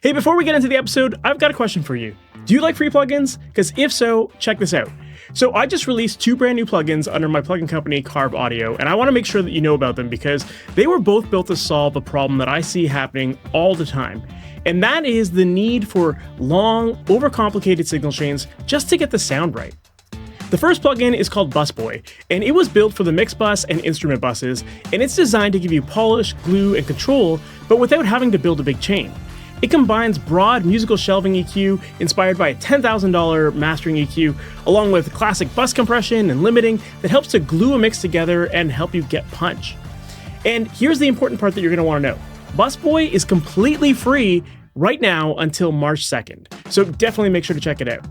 Hey, before we get into the episode, I've got a question for you. Do you like free plugins? Because if so, check this out. So I just released two brand new plugins under my plugin company, Carb Audio, and I want to make sure that you know about them because they were both built to solve a problem that I see happening all the time. And that is the need for long, overcomplicated signal chains just to get the sound right. The first plugin is called Busboy, and it was built for the mix bus and instrument buses, and it's designed to give you polish, glue, and control, but without having to build a big chain. It combines broad musical shelving EQ inspired by a $10,000 mastering EQ, along with classic bus compression and limiting that helps to glue a mix together and help you get punch. And here's the important part that you're going to want to know. Busboy is completely free right now until March 2nd, so definitely make sure to check it out.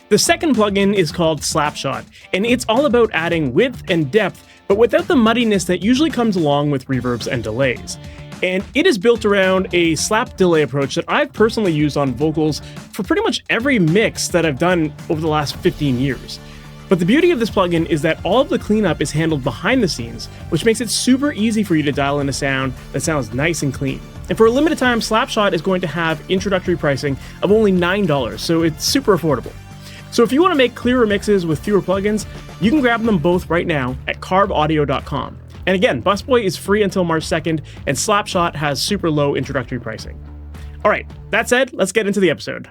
The second plugin is called Slapshot, and it's all about adding width and depth, but without the muddiness that usually comes along with reverbs and delays. And it is built around a slap delay approach that I've personally used on vocals for pretty much every mix that I've done over the last 15 years. But the beauty of this plugin is that all of the cleanup is handled behind the scenes, which makes it super easy for you to dial in a sound that sounds nice and clean. And for a limited time, Slapshot is going to have introductory pricing of only $9, so it's super affordable. So if you want to make clearer mixes with fewer plugins, you can grab them both right now at carbaudio.com. And again, Busboy is free until March 2nd, and Slapshot has super low introductory pricing. All right, that said, let's get into the episode.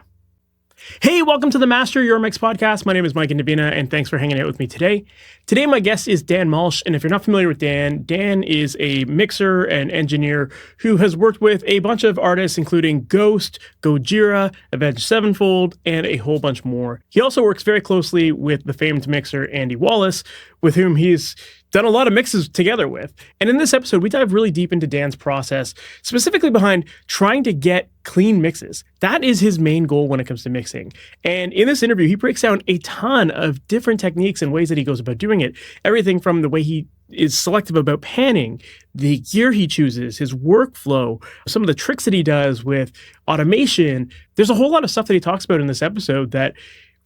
Hey, welcome to the Master Your Mix podcast. My name is Mike Indovina, and thanks for hanging out with me today. Today, my guest is Dan Malsch, and if you're not familiar with Dan, Dan is a mixer and engineer who has worked with a bunch of artists, including Ghost, Gojira, Avenged Sevenfold, and a whole bunch more. He also works very closely with the famed mixer Andy Wallace, with whom he's done a lot of mixes together with. And in this episode, we dive really deep into Dan's process, specifically behind trying to get clean mixes. That is his main goal when it comes to mixing. And in this interview, he breaks down a ton of different techniques and ways that he goes about doing it. Everything from the way he is selective about panning, the gear he chooses, his workflow, some of the tricks that he does with automation. There's a whole lot of stuff that he talks about in this episode that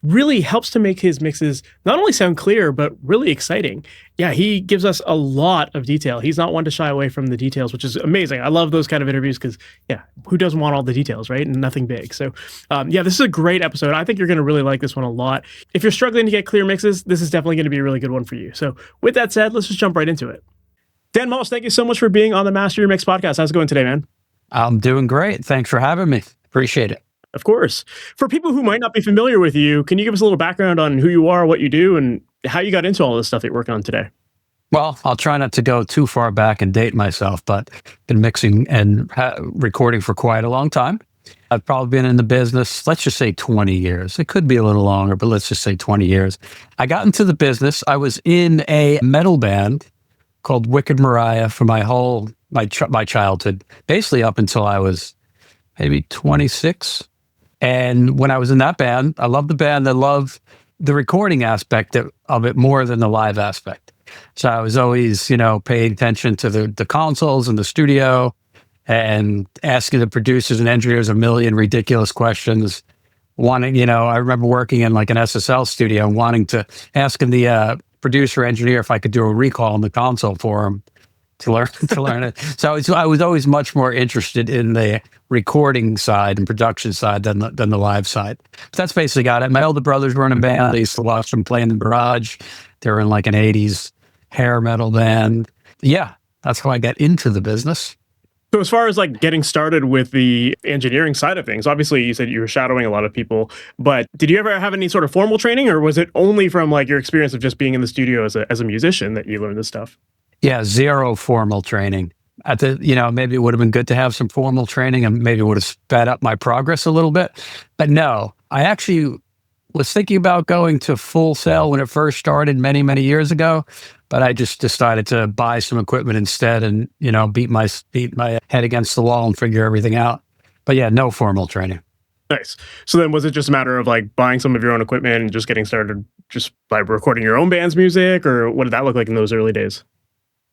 really helps to make his mixes not only sound clear, but really exciting. Yeah, he gives us a lot of detail. He's not one to shy away from the details, which is amazing. I love those kind of interviews because, yeah, who doesn't want all the details, right? And nothing big. So, yeah, this is a great episode. I think you're going to really like this one a lot. If you're struggling to get clear mixes, this is definitely going to be a really good one for you. So with that said, let's just jump right into it. Dan Malsch, thank you so much for being on the Master Your Mix podcast. How's it going today, man? I'm doing great. Thanks for having me. Appreciate it. Of course. For people who might not be familiar with you, can you give us a little background on who you are, what you do, and how you got into all this stuff that you're working on today? Well, I'll try not to go too far back and date myself, but been mixing and recording for quite a long time. I've probably been in the business, let's just say 20 years. It could be a little longer, but let's just say 20 years. I got into the business. I was in a metal band called Wicked Mariah for my childhood, basically up until I was maybe 26. And when I was in that band, I loved the band. I loved the recording aspect of it more than the live aspect. So I was always, paying attention to the consoles and the studio and asking the producers and engineers a million ridiculous questions. I remember working in like an SSL studio and wanting to asking the producer engineer if I could do a recall on the console for him to learn it. So I was always much more interested in the recording side and production side than the live side. But that's basically got it. My older brothers were in a band. I used to watch them play in the garage. They were in like an 80s hair metal band. Yeah, that's how I got into the business. So as far as like getting started with the engineering side of things, obviously you said you were shadowing a lot of people, but did you ever have any sort of formal training, or was it only from like your experience of just being in the studio as a musician that you learned this stuff? Yeah, zero formal training. Maybe it would have been good to have some formal training and maybe it would have sped up my progress a little bit. But no, I actually was thinking about going to Full Sail when it first started many, many years ago. But I just decided to buy some equipment instead and, beat my head against the wall and figure everything out. But yeah, no formal training. Nice. So then was it just a matter of like buying some of your own equipment and just getting started just by recording your own band's music, or what did that look like in those early days?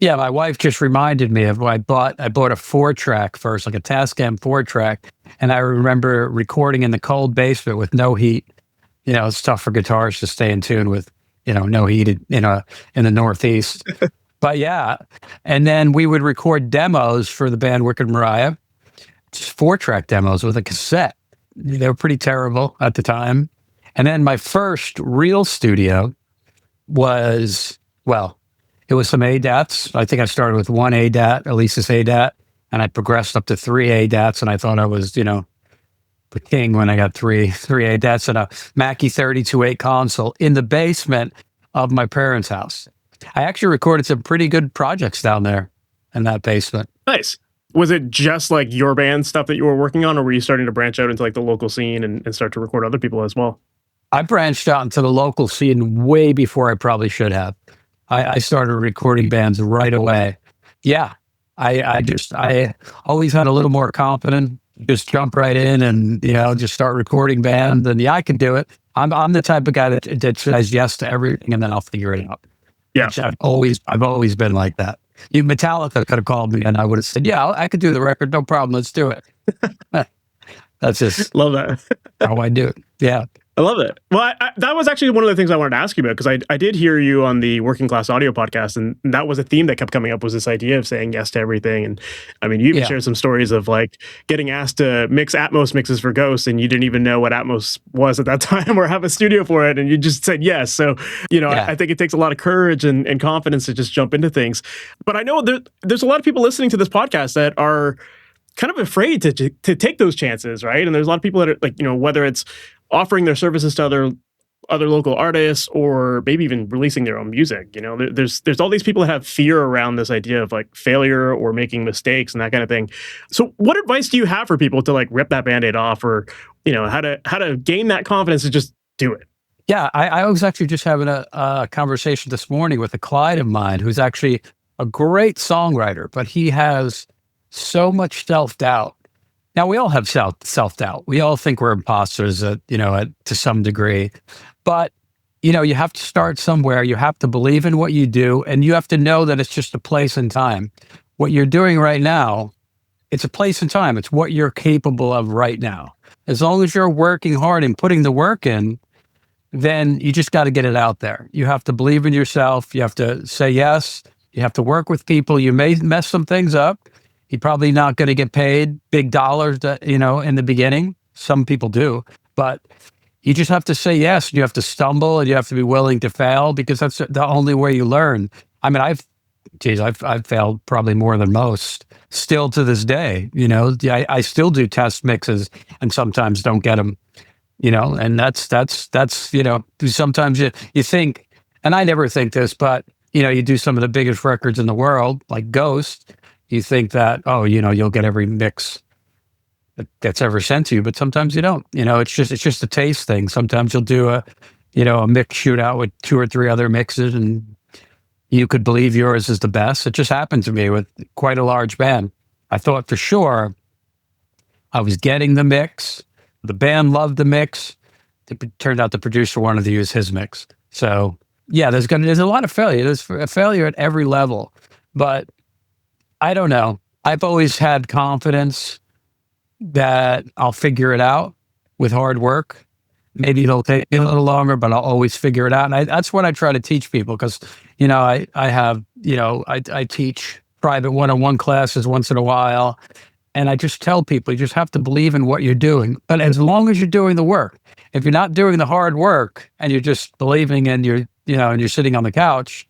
Yeah, my wife just reminded me of I bought a 4-track first, like a Tascam 4-track. And I remember recording in the cold basement with no heat. It's tough for guitars to stay in tune with, no heat in the Northeast. But yeah. And then we would record demos for the band Wicked Mariah. just 4-track demos with a cassette. They were pretty terrible at the time. And then my first real studio was, well, it was some ADATs. I think I started with one ADAT, Alesis ADAT, and I progressed up to 3 ADATs, and I thought I was, the king when I got three ADATs and a Mackie 32.8 console in the basement of my parents' house. I actually recorded some pretty good projects down there in that basement. Nice. Was it just like your band stuff that you were working on, or were you starting to branch out into like the local scene and start to record other people as well? I branched out into the local scene way before I probably should have. I started recording bands right away. Yeah. I always had a little more confidence, just jump right in and, just start recording bands. And I can do it. I'm the type of guy that says yes to everything and then I'll figure it out. Yeah. I've always been like that. Metallica could have called me and I would have said, yeah, I could do the record. No problem. Let's do it. That's just love that. how I do it. Yeah. I love it. Well, that was actually one of the things I wanted to ask you about, because I did hear you on the Working Class Audio podcast, and that was a theme that kept coming up, was this idea of saying yes to everything. And I mean, you even shared some stories of like getting asked to mix Atmos mixes for Ghost, and you didn't even know what Atmos was at that time or have a studio for it, and you just said yes. So, I think it takes a lot of courage and confidence to just jump into things. But I know there's a lot of people listening to this podcast that are kind of afraid to take those chances, right? And there's a lot of people that are like, whether it's offering their services to other local artists or maybe even releasing their own music. There's all these people that have fear around this idea of like failure or making mistakes and that kind of thing. So what advice do you have for people to like rip that Band-Aid off, or, how to gain that confidence to just do it? Yeah, I was actually just having a conversation this morning with a client of mine who's actually a great songwriter, but he has so much self-doubt. Now, we all have self-doubt. We all think we're imposters, to some degree. But, you have to start somewhere. You have to believe in what you do, and you have to know that it's just a place and time. What you're doing right now, it's a place and time. It's what you're capable of right now. As long as you're working hard and putting the work in, then you just got to get it out there. You have to believe in yourself. You have to say yes. You have to work with people. You may mess some things up. You're probably not going to get paid big dollars, in the beginning. Some people do, but you just have to say yes. You have to stumble and you have to be willing to fail, because that's the only way you learn. I mean, I've failed probably more than most still to this day. I still do test mixes and sometimes don't get them, and that's, sometimes you think, and I never think this, but, you do some of the biggest records in the world, like Ghost. You think that, you'll get every mix that's ever sent to you, but sometimes you don't. It's just a taste thing. Sometimes you'll do a mix shootout with 2 or 3 other mixes, and you could believe yours is the best. It just happened to me with quite a large band. I thought for sure I was getting the mix. The band loved the mix. It turned out the producer wanted to use his mix. So yeah, there's a lot of failure. There's a failure at every level, but I don't know. I've always had confidence that I'll figure it out with hard work. Maybe it'll take a little longer, but I'll always figure it out. And that's what I try to teach people, because, I teach private one-on-one classes once in a while. And I just tell people, you just have to believe in what you're doing. But as long as you're doing the work, if you're not doing the hard work and you're just believing and and you're sitting on the couch,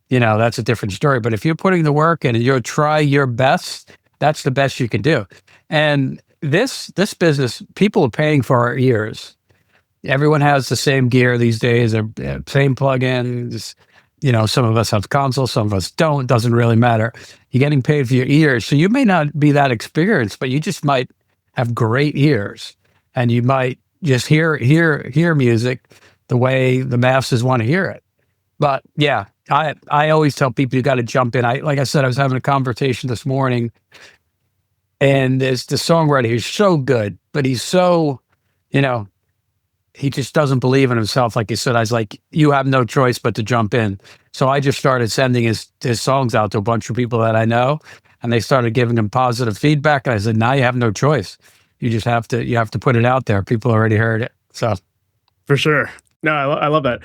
that's a different story. But if you're putting the work in and you'll try your best, that's the best you can do. And this business, people are paying for our ears. Everyone has the same gear these days, same plugins. Some of us have consoles, some of us don't. Doesn't really matter. You're getting paid for your ears. So you may not be that experienced, but you just might have great ears. And you might just hear music the way the masses want to hear it. But yeah, I always tell people you got to jump in. Like I said, I was having a conversation this morning, and there's the songwriter who's so good, but he's so, he just doesn't believe in himself. Like you said, I was like, you have no choice but to jump in. So I just started sending his songs out to a bunch of people that I know, and they started giving him positive feedback. And I said, now you have no choice. You just have to put it out there. People already heard it. So for sure. No, I love that.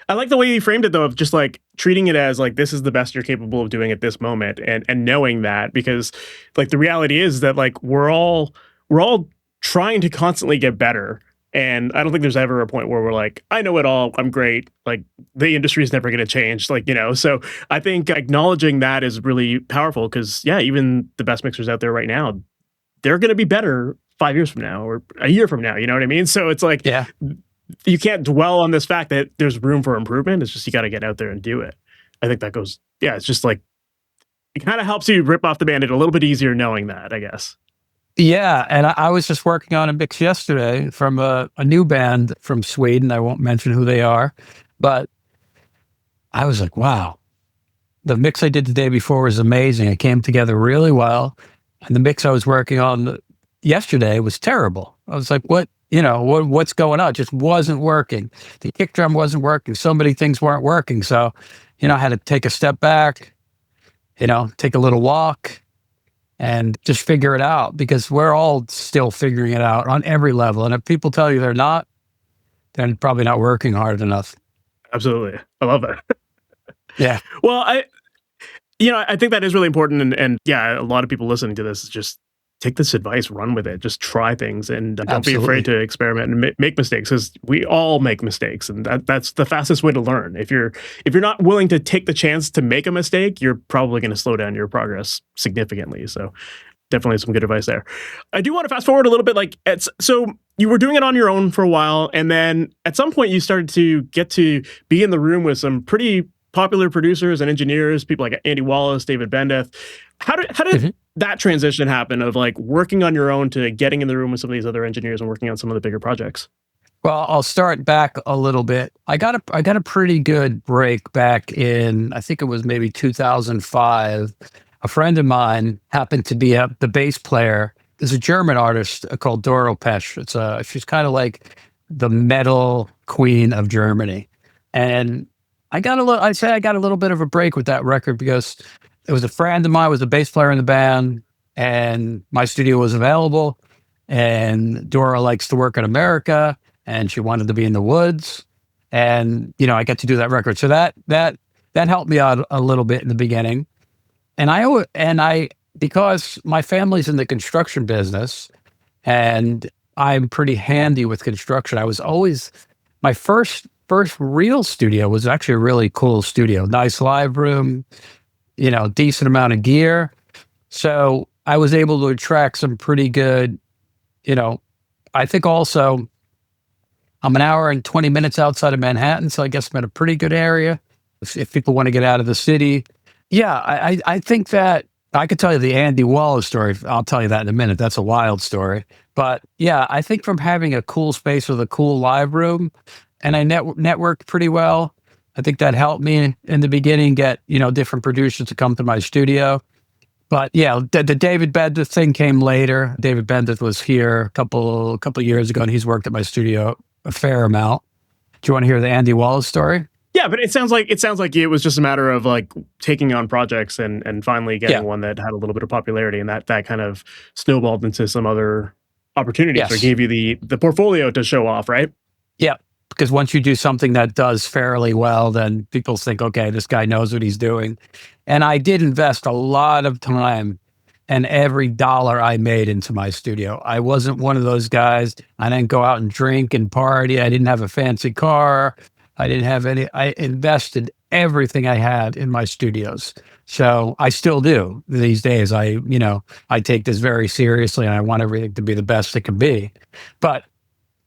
I like the way you framed it though, of just like treating it as like this is the best you're capable of doing at this moment, and knowing that, because like the reality is that like we're all trying to constantly get better. And I don't think there's ever a point where we're like, I know it all, I'm great. Like the industry is never going to change. Like, so I think acknowledging that is really powerful because, yeah, even the best mixers out there right now, they're going to be better 5 years from now or a year from now. You know what I mean? So it's like, Yeah. you can't dwell on this fact that there's room for improvement. It's just you got to get out there and do it. I think that goes, yeah, it's just like, it kind of helps you rip off the Band-Aid a little bit easier knowing that, I guess. Yeah, and I was just working on a mix yesterday from a new band from Sweden. I won't mention who they are, but I was like, wow, the mix I did the day before was amazing. It came together really well. And the mix I was working on yesterday was terrible. I was like, what's going on? It just wasn't working. The kick drum wasn't working. So many things weren't working. So, I had to take a step back, take a little walk and just figure it out, because we're all still figuring it out on every level. And if people tell you they're not, then probably not working hard enough. Absolutely. I love that. Yeah. Well, I think that is really important. And yeah, a lot of people listening to this just take this advice, run with it, just try things, and don't be afraid to experiment and make mistakes, because we all make mistakes. And that's the fastest way to learn. If you're not willing to take the chance to make a mistake, you're probably going to slow down your progress significantly. So definitely some good advice there. I do want to fast forward a little bit. So you were doing it on your own for a while, and then at some point you started to get to be in the room with some pretty popular producers and engineers, people like Andy Wallace, David Bendeth. How did that transition happen of like working on your own to getting in the room with some of these other engineers and working on some of the bigger projects? Well, I'll start back a little bit. I got a pretty good break back in, I think it was maybe 2005. A friend of mine happened to be the bass player. There's a German artist called Doro Pesch. She's kind of like the metal queen of Germany. And I got a little bit of a break with that record because it was a friend of mine was a bass player in the band, and my studio was available. And Dora likes to work in America, and she wanted to be in the woods. And I got to do that record, so that helped me out a little bit in the beginning. And I because my family's in the construction business, and I'm pretty handy with construction. I was always my first real studio was actually a really cool studio, nice live room, decent amount of gear. So I was able to attract some pretty good, I think also I'm an hour and 20 minutes outside of Manhattan. So I guess I'm in a pretty good area if people want to get out of the city. Yeah, I think that I could tell you the Andy Wallace story. I'll tell you that in a minute. That's a wild story. But yeah, I think from having a cool space with a cool live room, and I networked pretty well, I think that helped me in the beginning get, different producers to come to my studio. But yeah, the David Bendeth thing came later. David Bendeth was here a couple of years ago, and he's worked at my studio a fair amount. Do you want to hear the Andy Wallace story? Yeah, but it sounds like it was just a matter of like taking on projects and finally getting one that had a little bit of popularity, and that kind of snowballed into some other opportunities, or gave you the portfolio to show off, right? Yeah, because once you do something that does fairly well, then people think, okay, this guy knows what he's doing. And I did invest a lot of time and every dollar I made into my studio. I wasn't one of those guys. I didn't go out and drink and party. I didn't have a fancy car. I didn't have any. I invested everything I had in my studios. So I still do these days. I take this very seriously, and I want everything to be the best it can be. But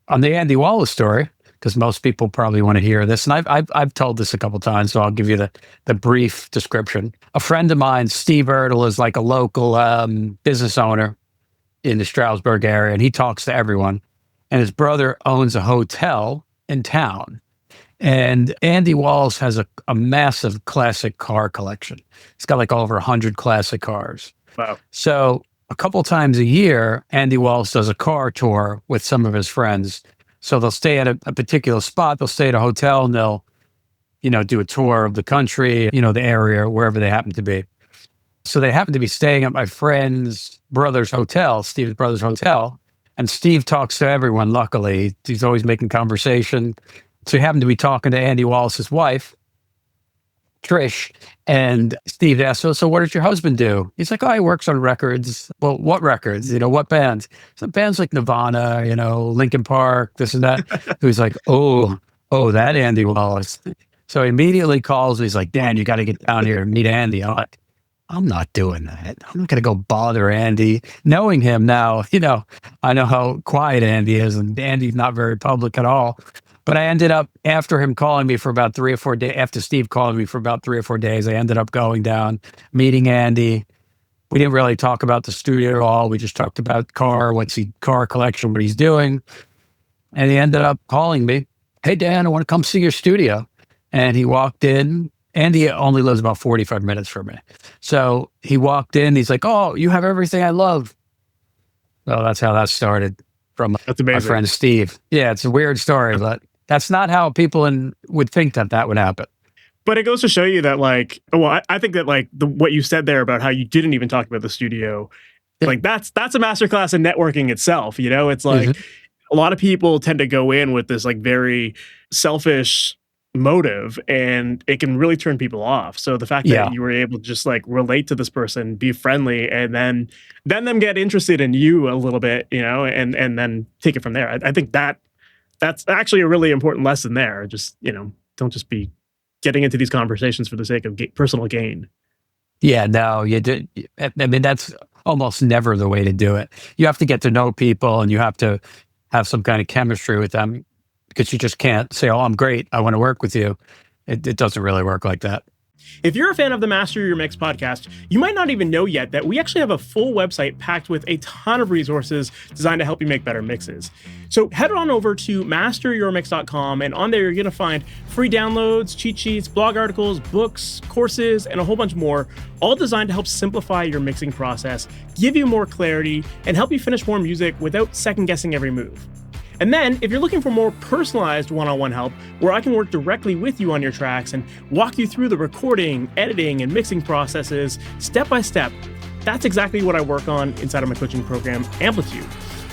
on the Andy Wallace story, because most people probably want to hear this, and I've told this a couple of times, so I'll give you the brief description. A friend of mine, Steve Ertl, is like a local business owner in the Stroudsburg area, and he talks to everyone. And his brother owns a hotel in town. And Andy Wallace has a massive classic car collection. He's got like over 100 classic cars. Wow. So a couple times a year, Andy Wallace does a car tour with some of his friends. So they'll stay at a particular spot. They'll stay at a hotel, and they'll, do a tour of the country, the area, wherever they happen to be. So they happen to be staying at my friend's brother's hotel, Steve's brother's hotel. And Steve talks to everyone, luckily. He's always making conversation. So he happened to be talking to Andy Wallace's wife, Trish, and Steve asked, so what does your husband do? He's like, oh, he works on records. Well, what records? What bands? So bands like Nirvana, Linkin Park, this and that. So he's like, oh, that Andy Wallace. So he immediately calls. He's like, Dan, you got to get down here and meet Andy. I'm like, I'm not doing that. I'm not going to go bother Andy. Knowing him now, I know how quiet Andy is, and Andy's not very public at all. But I ended up, after him calling me for about 3 or 4 days, after Steve called me for about 3 or 4 days, I ended up going down, meeting Andy. We didn't really talk about the studio at all. We just talked about car collection, what he's doing. And he ended up calling me, hey, Dan, I want to come see your studio. And he walked in. Andy only lives about 45 minutes from me. So he walked in. He's like, oh, you have everything I love. Well, that's how that started from my friend Steve. Yeah, it's a weird story, but that's not how people would think that would happen. But it goes to show you that, I think that what you said there about how you didn't even talk about the studio, that's a masterclass in networking itself. It's like a lot of people tend to go in with this very selfish motive, and it can really turn people off. So the fact that you were able to just relate to this person, be friendly, and then them get interested in you a little bit, and then take it from there. I think that's actually a really important lesson there. Just, don't just be getting into these conversations for the sake of personal gain. Yeah, no, you did. I mean, that's almost never the way to do it. You have to get to know people, and you have to have some kind of chemistry with them, because you just can't say, oh, I'm great, I want to work with you. It doesn't really work like that. If you're a fan of the Master Your Mix podcast, you might not even know yet that we actually have a full website packed with a ton of resources designed to help you make better mixes. So head on over to MasterYourMix.com, and on there you're going to find free downloads, cheat sheets, blog articles, books, courses, and a whole bunch more, all designed to help simplify your mixing process, give you more clarity, and help you finish more music without second-guessing every move. And then, if you're looking for more personalized one-on-one help, where I can work directly with you on your tracks and walk you through the recording, editing, and mixing processes step by step, that's exactly what I work on inside of my coaching program, Amplitude.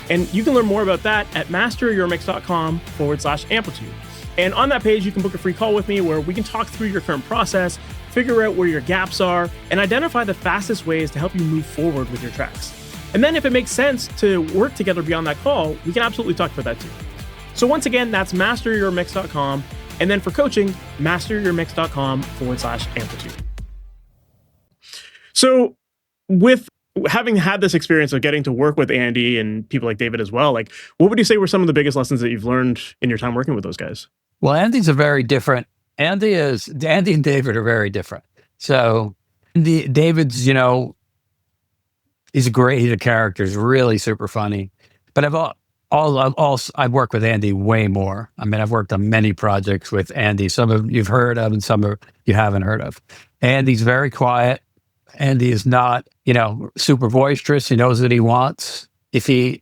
And you can learn more about that at masteryourmix.com/amplitude. And on that page, you can book a free call with me where we can talk through your current process, figure out where your gaps are, and identify the fastest ways to help you move forward with your tracks. And then if it makes sense to work together beyond that call, we can absolutely talk about that too. So once again, that's masteryourmix.com. And then for coaching, masteryourmix.com/amplitude. So with having had this experience of getting to work with Andy and people like David as well, what would you say were some of the biggest lessons that you've learned in your time working with those guys? Well, Andy and David are very different. So David's, he's a character. He's really super funny. But I've worked with Andy way more. I mean, I've worked on many projects with Andy. Some of you've heard of, and some of you haven't heard of. Andy's very quiet. Andy is not, super boisterous. He knows what he wants. If you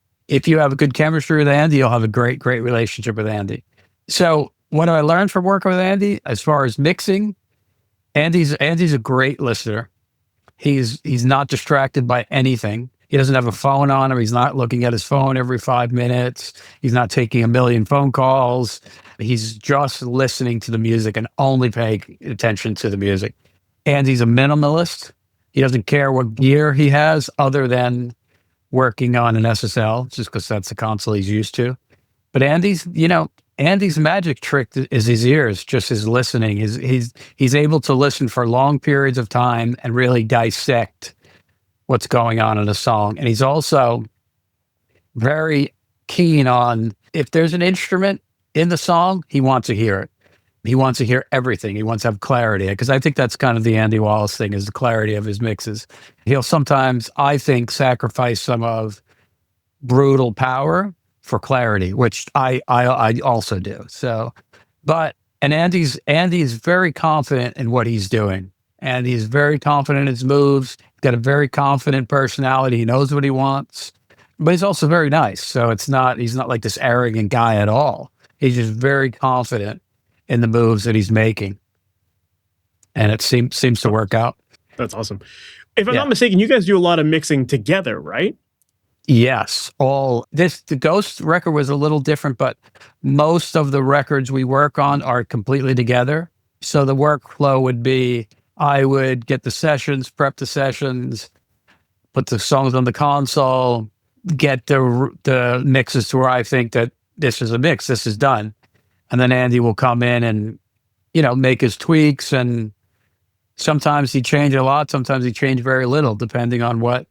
have a good chemistry with Andy, you'll have a great relationship with Andy. So what I learned from working with Andy, as far as mixing, Andy's a great listener. He's not distracted by anything. He doesn't have a phone on him. He's not looking at his phone every 5 minutes. He's not taking a million phone calls. He's just listening to the music and only paying attention to the music. Andy's a minimalist. He doesn't care what gear he has other than working on an SSL, just because that's the console he's used to. But Andy's magic trick is his ears, just his listening. He's able to listen for long periods of time and really dissect what's going on in a song. And he's also very keen on, if there's an instrument in the song, he wants to hear it. He wants to hear everything. He wants to have clarity, because I think that's kind of the Andy Wallace thing, is the clarity of his mixes. He'll sometimes, I think, sacrifice some of brutal power for clarity, which I also do. So, and Andy's very confident in what he's doing. And he's very confident in his moves. He's got a very confident personality. He knows what he wants, but he's also very nice. So he's not like this arrogant guy at all. He's just very confident in the moves that he's making. And it seems to work out. That's awesome. If I'm not mistaken, you guys do a lot of mixing together, right? Yes, the Ghost record was a little different, but most of the records we work on are completely together. So the workflow would be I would get the sessions, prep the sessions, put the songs on the console, get the mixes to where I think that this is a mix, this is done. And then Andy will come in and, make his tweaks. And sometimes he changed a lot, sometimes he changed very little, depending on what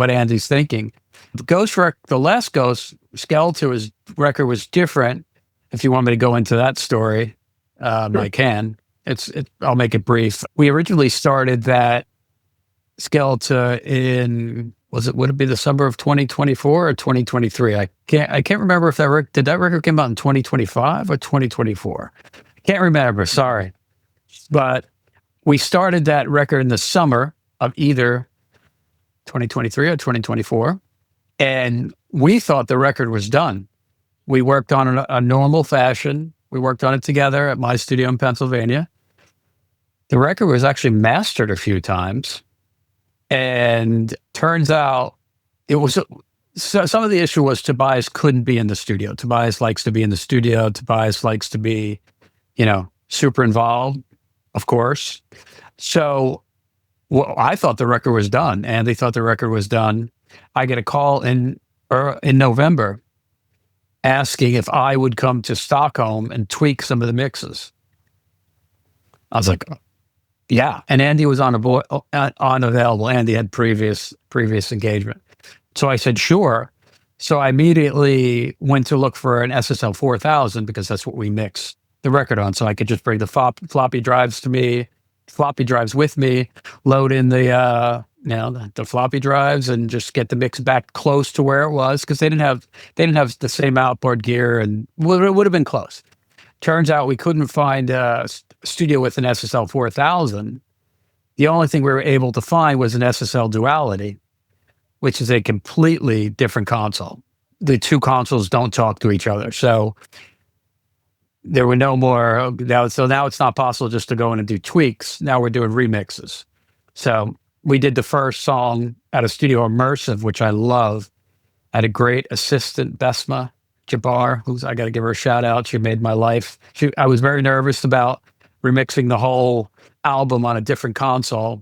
Andy's thinking. The last Ghost Skeletor record was different. If you want me to go into that story, Sure. I can. I'll make it brief. We originally started that Skeletor would it be the summer of 2024 or 2023? I can't remember if that record came out in 2025 or 2024. I can't remember. Sorry, but we started that record in the summer of either 2023 or 2024. And we thought the record was done. We worked on a normal fashion. We worked on it together at my studio in Pennsylvania. The record was actually mastered a few times. And turns out some of the issue was Tobias couldn't be in the studio. Tobias likes to be in the studio. Tobias likes to be, super involved, of course. So I thought the record was done. Andy thought the record was done. I get a call in November asking if I would come to Stockholm and tweak some of the mixes. I was like, yeah. And Andy was unavailable. Andy had previous engagement. So I said, sure. So I immediately went to look for an SSL 4000 because that's what we mix the record on. So I could just bring the floppy drives with me, load in the floppy drives and just get the mix back close to where it was, because they didn't have the same outboard gear, and it would have been close. Turns out we couldn't find a studio with an SSL 4000. The only thing we were able to find was an SSL Duality, which is a completely different console. The two consoles don't talk to each other. So there were no more. So now it's not possible just to go in and do tweaks. Now we're doing remixes. So we did the first song at a studio, Immersive, which I love. I had a great assistant, Besma Jabbar, I got to give her a shout out. She made my life. I was very nervous about remixing the whole album on a different console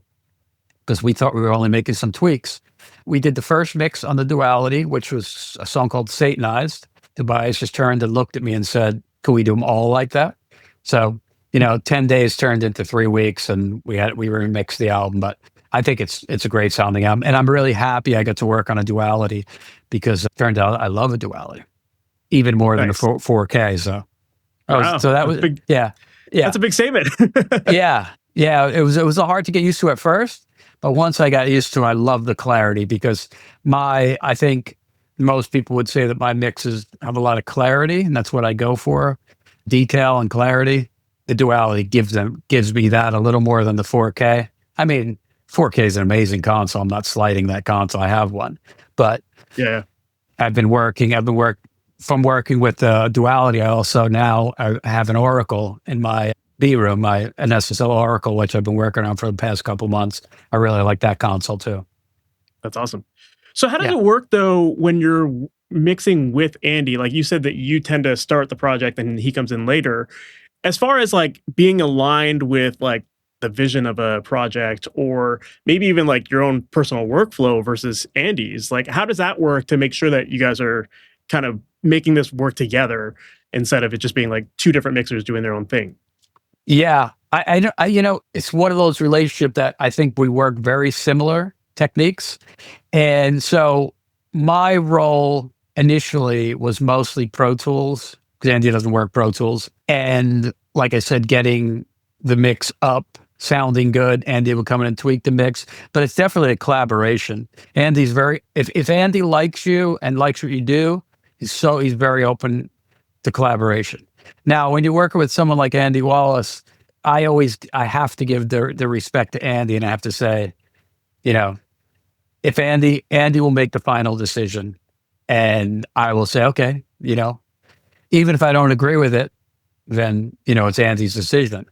because we thought we were only making some tweaks. We did the first mix on the Duality, which was a song called Satanized. Tobias just turned and looked at me and said, "Can we do them all like that?" So, 10 days turned into 3 weeks, and we remixed the album. But I think it's a great sounding album, and I'm really happy I got to work on a Duality because it turned out I love a Duality even more than a 4K. So, wow. So that was big. Yeah. That's a big statement. Yeah. It was hard to get used to at first, but once I got used to it, I love the clarity because I think most people would say that my mixes have a lot of clarity, and that's what I go for, detail and clarity. The Duality gives me that a little more than the 4K. I mean, 4K is an amazing console. I'm not slighting that console. I have one, but yeah, I've been working with the Duality. I also now have an Oracle in my B room, an SSL Oracle, which I've been working on for the past couple months. I really like that console too. That's awesome. So how does it work though when you're mixing with Andy? Like you said that you tend to start the project and he comes in later. As far as like being aligned with like the vision of a project, or maybe even like your own personal workflow versus Andy's, like how does that work to make sure that you guys are kind of making this work together instead of it just being like two different mixers doing their own thing? Yeah, I it's one of those relationships that I think we work very similar techniques. And so my role initially was mostly Pro Tools, because Andy doesn't work Pro Tools. And like I said, getting the mix up, sounding good. Andy will come in and tweak the mix, but it's definitely a collaboration. Andy's if Andy likes you and likes what you do, he's very open to collaboration. Now, when you're working with someone like Andy Wallace, I have to give the respect to Andy, and I have to say, if Andy will make the final decision, and I will say, okay, even if I don't agree with it, then it's Andy's decision.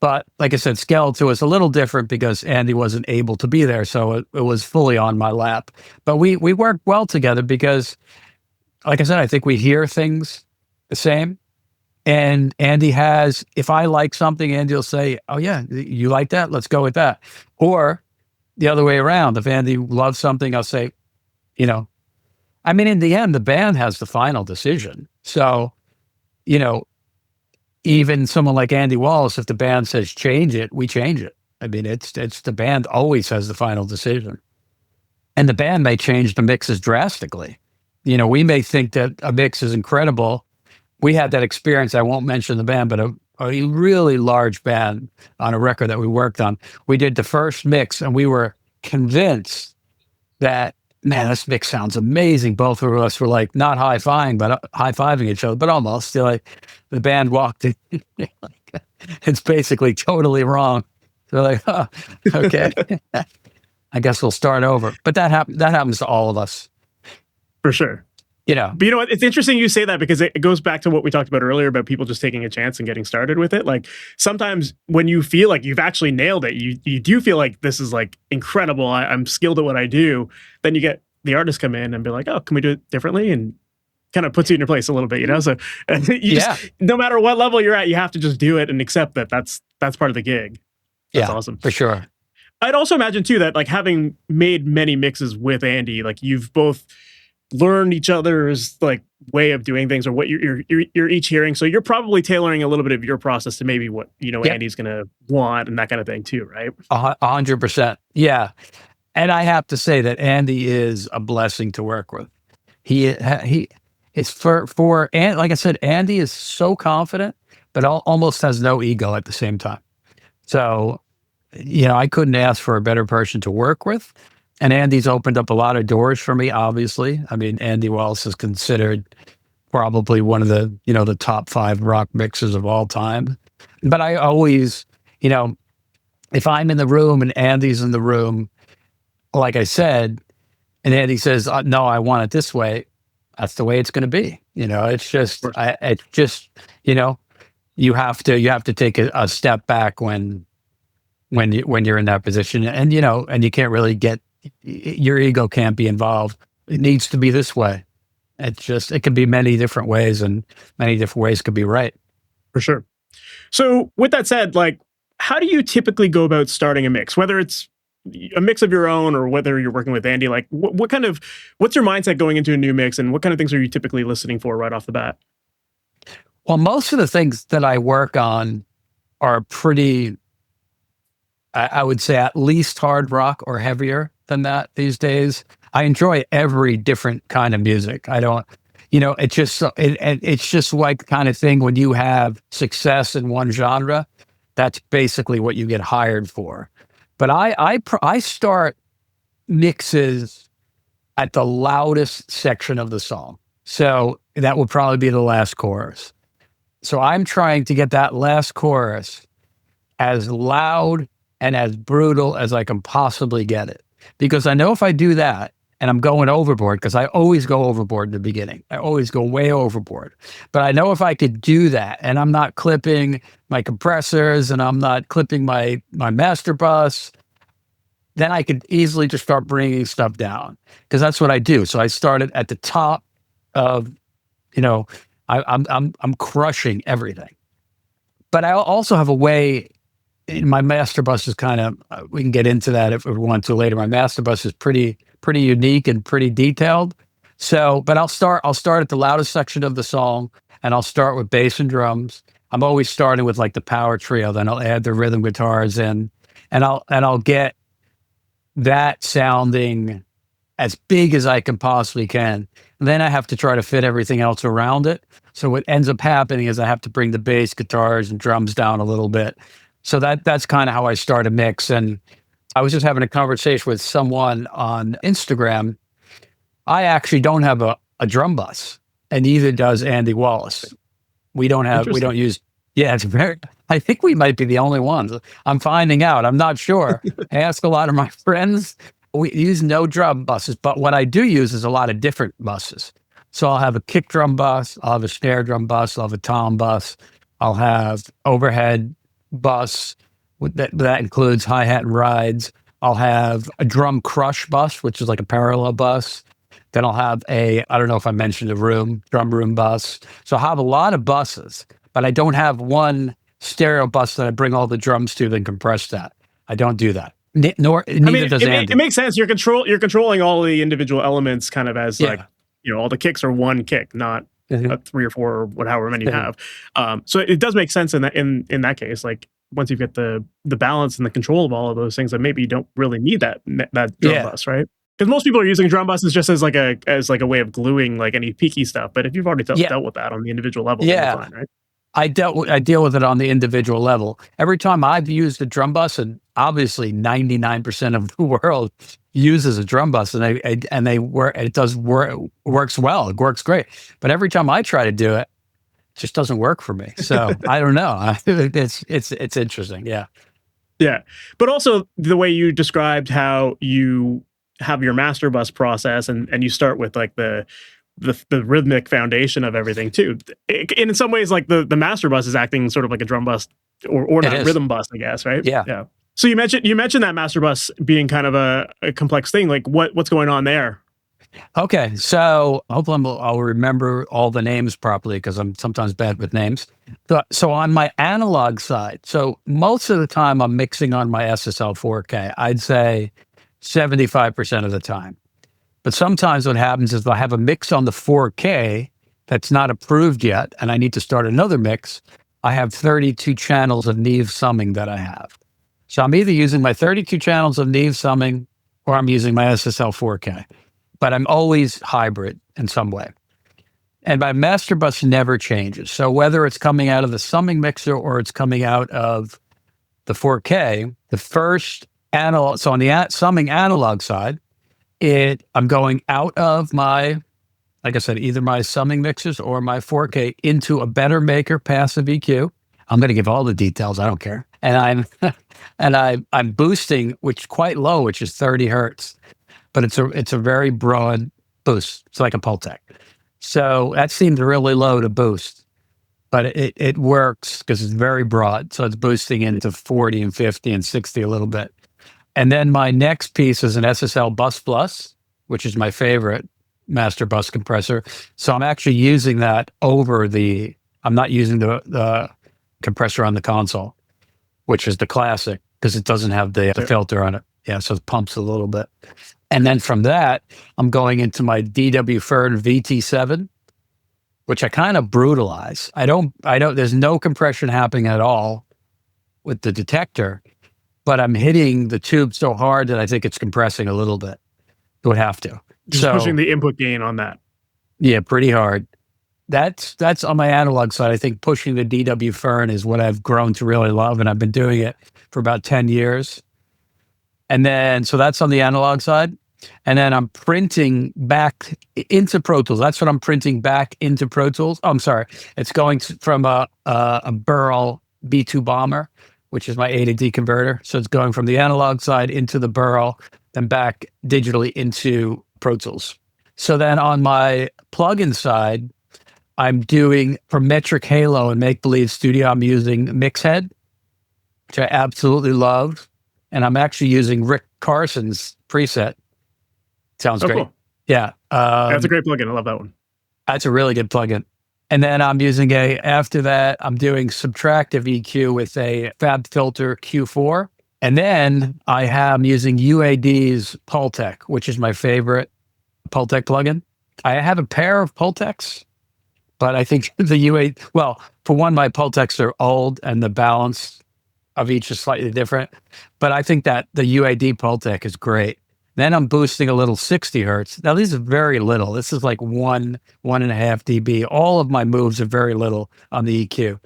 But like I said, Skeleton was a little different because Andy wasn't able to be there, so it was fully on my lap. But we worked well together because, like I said, I think we hear things the same. And Andy has, if I like something, Andy will say, "Oh yeah, you like that? Let's go with that." Or the other way around. If Andy loves something, I'll say, you know, I mean, in the end, the band has the final decision. So, you know, even someone like Andy Wallace, if the band says change it, we change it. I mean, it's the band always has the final decision. And the band may change the mixes drastically. You know, we may think that a mix is incredible. We had that experience. I won't mention the band, but a really large band on a record that we worked on. We did the first mix and we were convinced that, man, this mix sounds amazing. Both of us were like, not high-fiving, but high-fiving each other, but almost. Still, like, the band walked in. It's basically totally wrong. So like, oh, okay. I guess we'll start over. But that happens to all of us. For sure. You know. But you know what? It's interesting you say that because it goes back to what we talked about earlier about people just taking a chance and getting started with it. Like sometimes when you feel like you've actually nailed it, you do feel like this is like incredible. I'm skilled at what I do. Then you get the artist come in and be like, oh, can we do it differently? And kind of puts you in your place a little bit, you know? So just, no matter what level you're at, you have to just do it and accept that that's part of the gig. That's awesome. For sure. I'd also imagine too that like having made many mixes with Andy, like you've both learn each other's like way of doing things or what you're each hearing. So you're probably tailoring a little bit of your process to maybe what, you know, Andy's going to want and that kind of thing too, right? 100%. Yeah. And I have to say that Andy is a blessing to work with. He is for and like I said, Andy is so confident, but almost has no ego at the same time. So, you know, I couldn't ask for a better person to work with. And Andy's opened up a lot of doors for me, obviously. I mean, Andy Wallace is considered probably one of the, you know, the top 5 rock mixers of all time. But I always, you know, if I'm in the room and Andy's in the room, like I said, and Andy says, no, I want it this way, that's the way it's going to be. You know, it's just, you know, you have to take a step back when you're in that position, and, you know, and you can't really your ego can't be involved. It needs to be this way. It can be many different ways, and many different ways could be right. For sure. So with that said, like, how do you typically go about starting a mix? Whether it's a mix of your own or whether you're working with Andy, like what's your mindset going into a new mix, and what kind of things are you typically listening for right off the bat? Well, most of the things that I work on are pretty, I would say, at least hard rock or heavier than that these days. I enjoy every different kind of music. I don't, you know, it's just like the kind of thing when you have success in one genre, that's basically what you get hired for. But I start mixes at the loudest section of the song. So that would probably be the last chorus. So I'm trying to get that last chorus as loud and as brutal as I can possibly get it. Because I know if I do that, and I'm going overboard, because I always go overboard in the beginning. I always go way overboard. But I know if I could do that, and I'm not clipping my compressors, and I'm not clipping my master bus, then I could easily just start bringing stuff down. Because that's what I do. So I started at the top of, you know, I'm crushing everything. But I also have a way. My master bus is kind of, we can get into that if we want to later. My master bus is pretty unique and pretty detailed. So, but I'll start at the loudest section of the song, and I'll start with bass and drums. I'm always starting with like the power trio, then I'll add the rhythm guitars in, and I'll get that sounding as big as I can possibly can. And then I have to try to fit everything else around it. So what ends up happening is I have to bring the bass, guitars, and drums down a little bit. So that's kind of how I start a mix. And I was just having a conversation with someone on Instagram. I actually don't have a drum bus, and neither does Andy Wallace. We don't use, it's I think we might be the only ones. I'm finding out. I'm not sure. I ask a lot of my friends. We use no drum buses, but what I do use is a lot of different buses. So I'll have a kick drum bus, I'll have a snare drum bus, I'll have a tom bus, I'll have overhead bus that includes hi-hat and rides. I'll have a drum crush bus, which is like a parallel bus. Then I'll have I don't know if I mentioned drum room bus. So I have a lot of buses, but I don't have one stereo bus that I bring all the drums to, then compress that. I don't do that. Neither does Andy. It makes sense. You're controlling all the individual elements kind of as like, all the kicks are one kick, not a 3 or 4 or however many you have. So it does make sense in that case. Like once you get the balance and the control of all of those things, that maybe you don't really need that drum bus, right? Because most people are using drum buses just as like a way of gluing like any peaky stuff. But if you've already dealt with that on the individual level, then you're fine, right? I deal with it on the individual level. Every time I've used a drum bus, and obviously 99% of the world uses a drum bus, and they work. It works well. It works great. But every time I try to do it, it just doesn't work for me. So I don't know. It's interesting. Yeah. Yeah. But also the way you described how you have your master bus process, and you start with like the rhythmic foundation of everything too. In some ways, like the master bus is acting sort of like a drum bus or not rhythm bus, I guess, right? Yeah. So you mentioned that master bus being kind of a complex thing. Like what's going on there? Okay, so hopefully I'll remember all the names properly because I'm sometimes bad with names. So on my analog side, so most of the time I'm mixing on my SSL 4K. I'd say 75% of the time. But sometimes what happens is I have a mix on the 4K that's not approved yet, and I need to start another mix. I have 32 channels of Neve summing that I have. So I'm either using my 32 channels of Neve summing or I'm using my SSL 4K. But I'm always hybrid in some way. And my master bus never changes. So whether it's coming out of the summing mixer or it's coming out of the 4K, the first analog, so on the summing analog side, I'm going out of my, like I said, either my summing mixers or my 4K into a Better Maker passive EQ. I'm going to give all the details. I don't care. And I'm boosting, which quite low, which is 30 hertz, but it's a very broad boost. It's like a Pultec. So that seems really low to boost, but it works because it's very broad. So it's boosting into 40 and 50 and 60 a little bit. And then my next piece is an SSL Bus Plus, which is my favorite master bus compressor. So I'm actually using that I'm not using the compressor on the console, which is the classic because it doesn't have the filter on it. Yeah, so it pumps a little bit. And then from that, I'm going into my DW Fern VT7, which I kind of brutalize. There's no compression happening at all with the detector, but I'm hitting the tube so hard that I think it's compressing a little bit. It would have to. Just pushing the input gain on that. Yeah, pretty hard. That's on my analog side. I think pushing the DW Fern is what I've grown to really love, and I've been doing it for about 10 years. And then, so that's on the analog side. And then I'm printing back into Pro Tools. That's what I'm printing back into Pro Tools. Oh, I'm sorry. It's going from a Burl B2 Bomber, which is my A to D converter. So it's going from the analog side into the Burl, then back digitally into Pro Tools. So then on my plugin side, I'm doing for Metric Halo and Make Believe Studio, I'm using Mixhead, which I absolutely love. And I'm actually using Rick Carson's preset. Sounds great. Cool. Yeah. That's a great plugin. I love that one. That's a really good plugin. And then I'm using after that, I'm doing subtractive EQ with a Fab Filter Q4. And then I'm using UAD's Pultec, which is my favorite Pultec plugin. I have a pair of Pultecs, but I think for one, my Pultecs are old and the balance of each is slightly different. But I think that the UAD Pultec is great. Then I'm boosting a little 60 hertz. Now, these are very little. This is like 1.5 dB. All of my moves are very little on the EQ.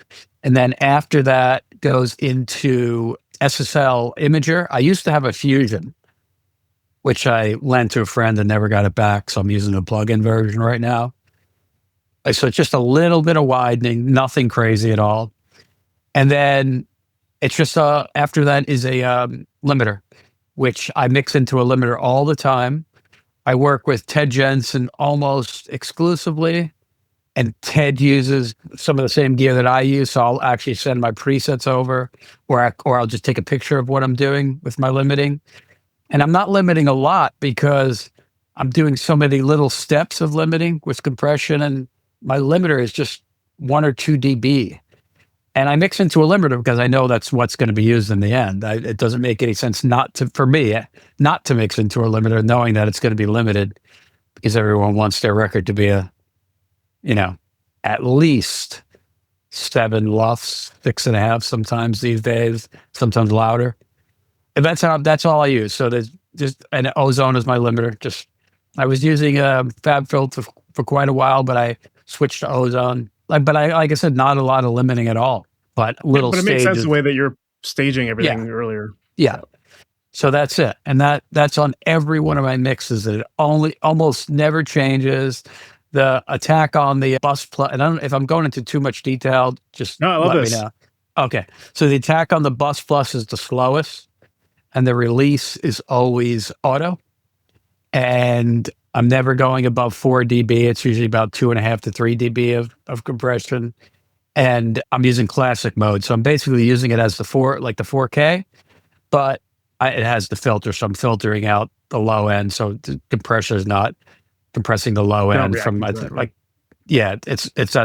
And then after that goes into SSL Imager. I used to have a Fusion, which I lent to a friend and never got it back. So I'm using a plug-in version right now. So it's just a little bit of widening, nothing crazy at all. And then it's just after that is a limiter, which I mix into a limiter all the time. I work with Ted Jensen almost exclusively. and Ted uses some of the same gear that I use. So I'll actually send my presets over, or I'll just take a picture of what I'm doing with my limiting. And I'm not limiting a lot because I'm doing so many little steps of limiting with compression, and my limiter is just 1 or 2 dB. And I mix into a limiter because I know that's what's going to be used in the end. It doesn't make any sense for me, not to mix into a limiter, knowing that it's going to be limited, because everyone wants their record to be at least 7 LUFS, 6.5 sometimes these days, sometimes louder. And that's all I use. So there's just, and ozone is my limiter. I was using a Fab Filter for quite a while, but I switched to ozone. Like I said, not a lot of limiting at all, but little But it stages. makes sense the way that you're staging everything earlier. Yeah. So that's it. And that's on every one of my mixes. It almost never changes. The attack on the bus plus, and I don't know if I'm going into too much detail, just No, I love let this. me know. Okay. So the attack on the bus plus is the slowest, and the release is always auto. And I'm never going above 4 dB. It's usually about 2.5 to 3 dB of compression. And I'm using classic mode. So I'm basically using it as the 4K, but it has the filter. So I'm filtering out the low end. So the compressor is not compressing the low end from that's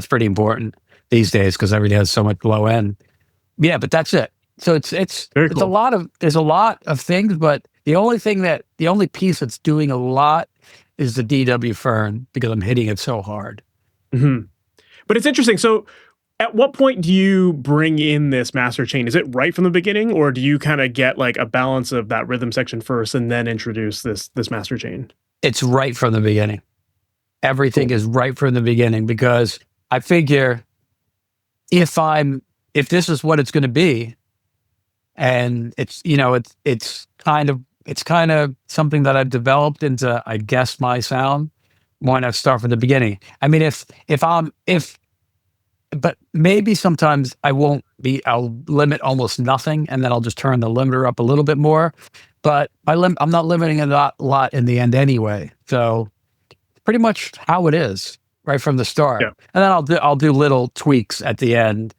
pretty important these days because everything has so much low end. Yeah, but that's it. So it's cool. There's a lot of things, but the only piece that's doing a lot is the DW Fern, because I'm hitting it so hard. Mm-hmm. But it's interesting. So at what point do you bring in this master chain? Is it right from the beginning, or do you kind of get like a balance of that rhythm section first and then introduce this master chain? It's right from the beginning. Everything is right from the beginning, because I figure if this is what it's going to be, and it's kind of something that I've developed into, I guess, my sound, why not start from the beginning? I mean, but maybe sometimes I'll limit almost nothing, and then I'll just turn the limiter up a little bit more. But I'm not limiting a lot in the end anyway. So pretty much how it is right from the start. Yeah. And then I'll do little tweaks at the end,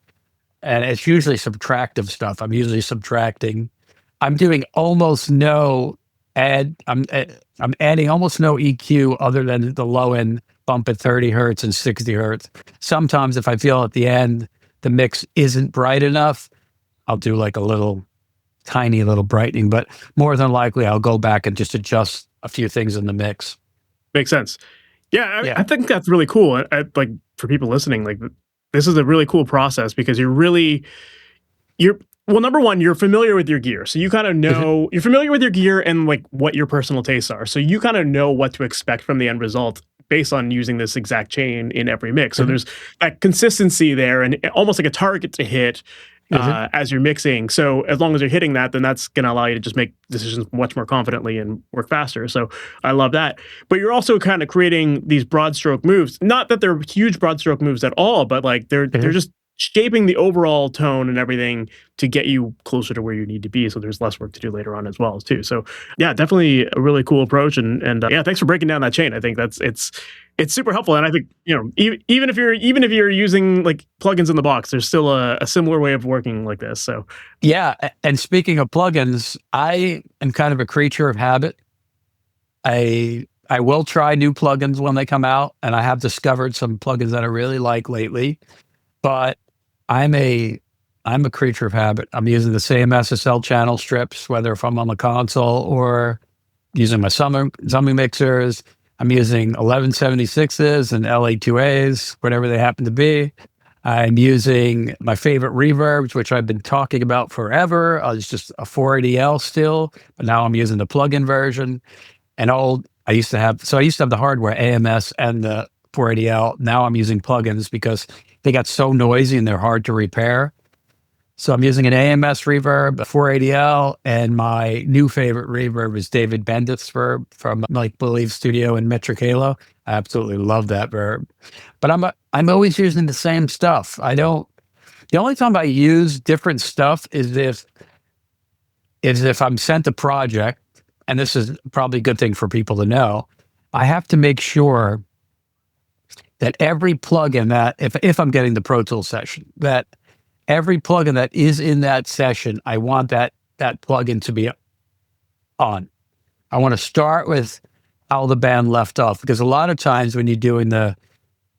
and it's usually subtractive stuff. I'm usually subtracting. I'm doing almost no I'm adding almost no EQ other than the low end bump at 30 hertz and 60 hertz. Sometimes if I feel at the end the mix isn't bright enough, I'll do like a tiny little brightening, but more than likely I'll go back and just adjust a few things in the mix. Makes sense. Yeah, I think that's really cool. Like for people listening, like this is a really cool process because well, number one, you're familiar with your gear. So you kind of know, you're familiar with your gear and like what your personal tastes are. So you kind of know what to expect from the end result based on using this exact chain in every mix. So there's that consistency there and almost like a target to hit as you're mixing. So as long as you're hitting that, then that's going to allow you to just make decisions much more confidently and work faster. So I love that. But you're also kind of creating these broad stroke moves. Not that they're huge broad stroke moves at all, but like they're just shaping the overall tone and everything to get you closer to where you need to be. So there's less work to do later on as well too. So yeah, definitely a really cool approach. And yeah, thanks for breaking down that chain. I think it's super helpful. And I think, even if you're using like plugins in the box, there's still a similar way of working like this. So yeah. And speaking of plugins, I am kind of a creature of habit. I will try new plugins when they come out, and I have discovered some plugins that I really like lately, but I'm a creature of habit. I'm using the same SSL channel strips, whether if I'm on the console or using my summing mixers. I'm using 1176s and LA2As, whatever they happen to be. I'm using my favorite reverbs, which I've been talking about forever. It's just a 480L still, but now I'm using the plug-in version. And I used to have the hardware AMS and the 480L. Now I'm using plugins because they got so noisy and they're hard to repair. So I'm using an AMS reverb, a 480L, and my new favorite reverb is David Bendeth's verb from Make Believe Studio in Metric Halo. I absolutely love that verb. But I'm always using the same stuff. The only time I use different stuff is if I'm sent a project, and this is probably a good thing for people to know, I have to make sure that every plugin that, if I'm getting the Pro Tools session, that every plugin that is in that session, I want that plugin to be on. I want to start with how the band left off, because a lot of times when you're doing the,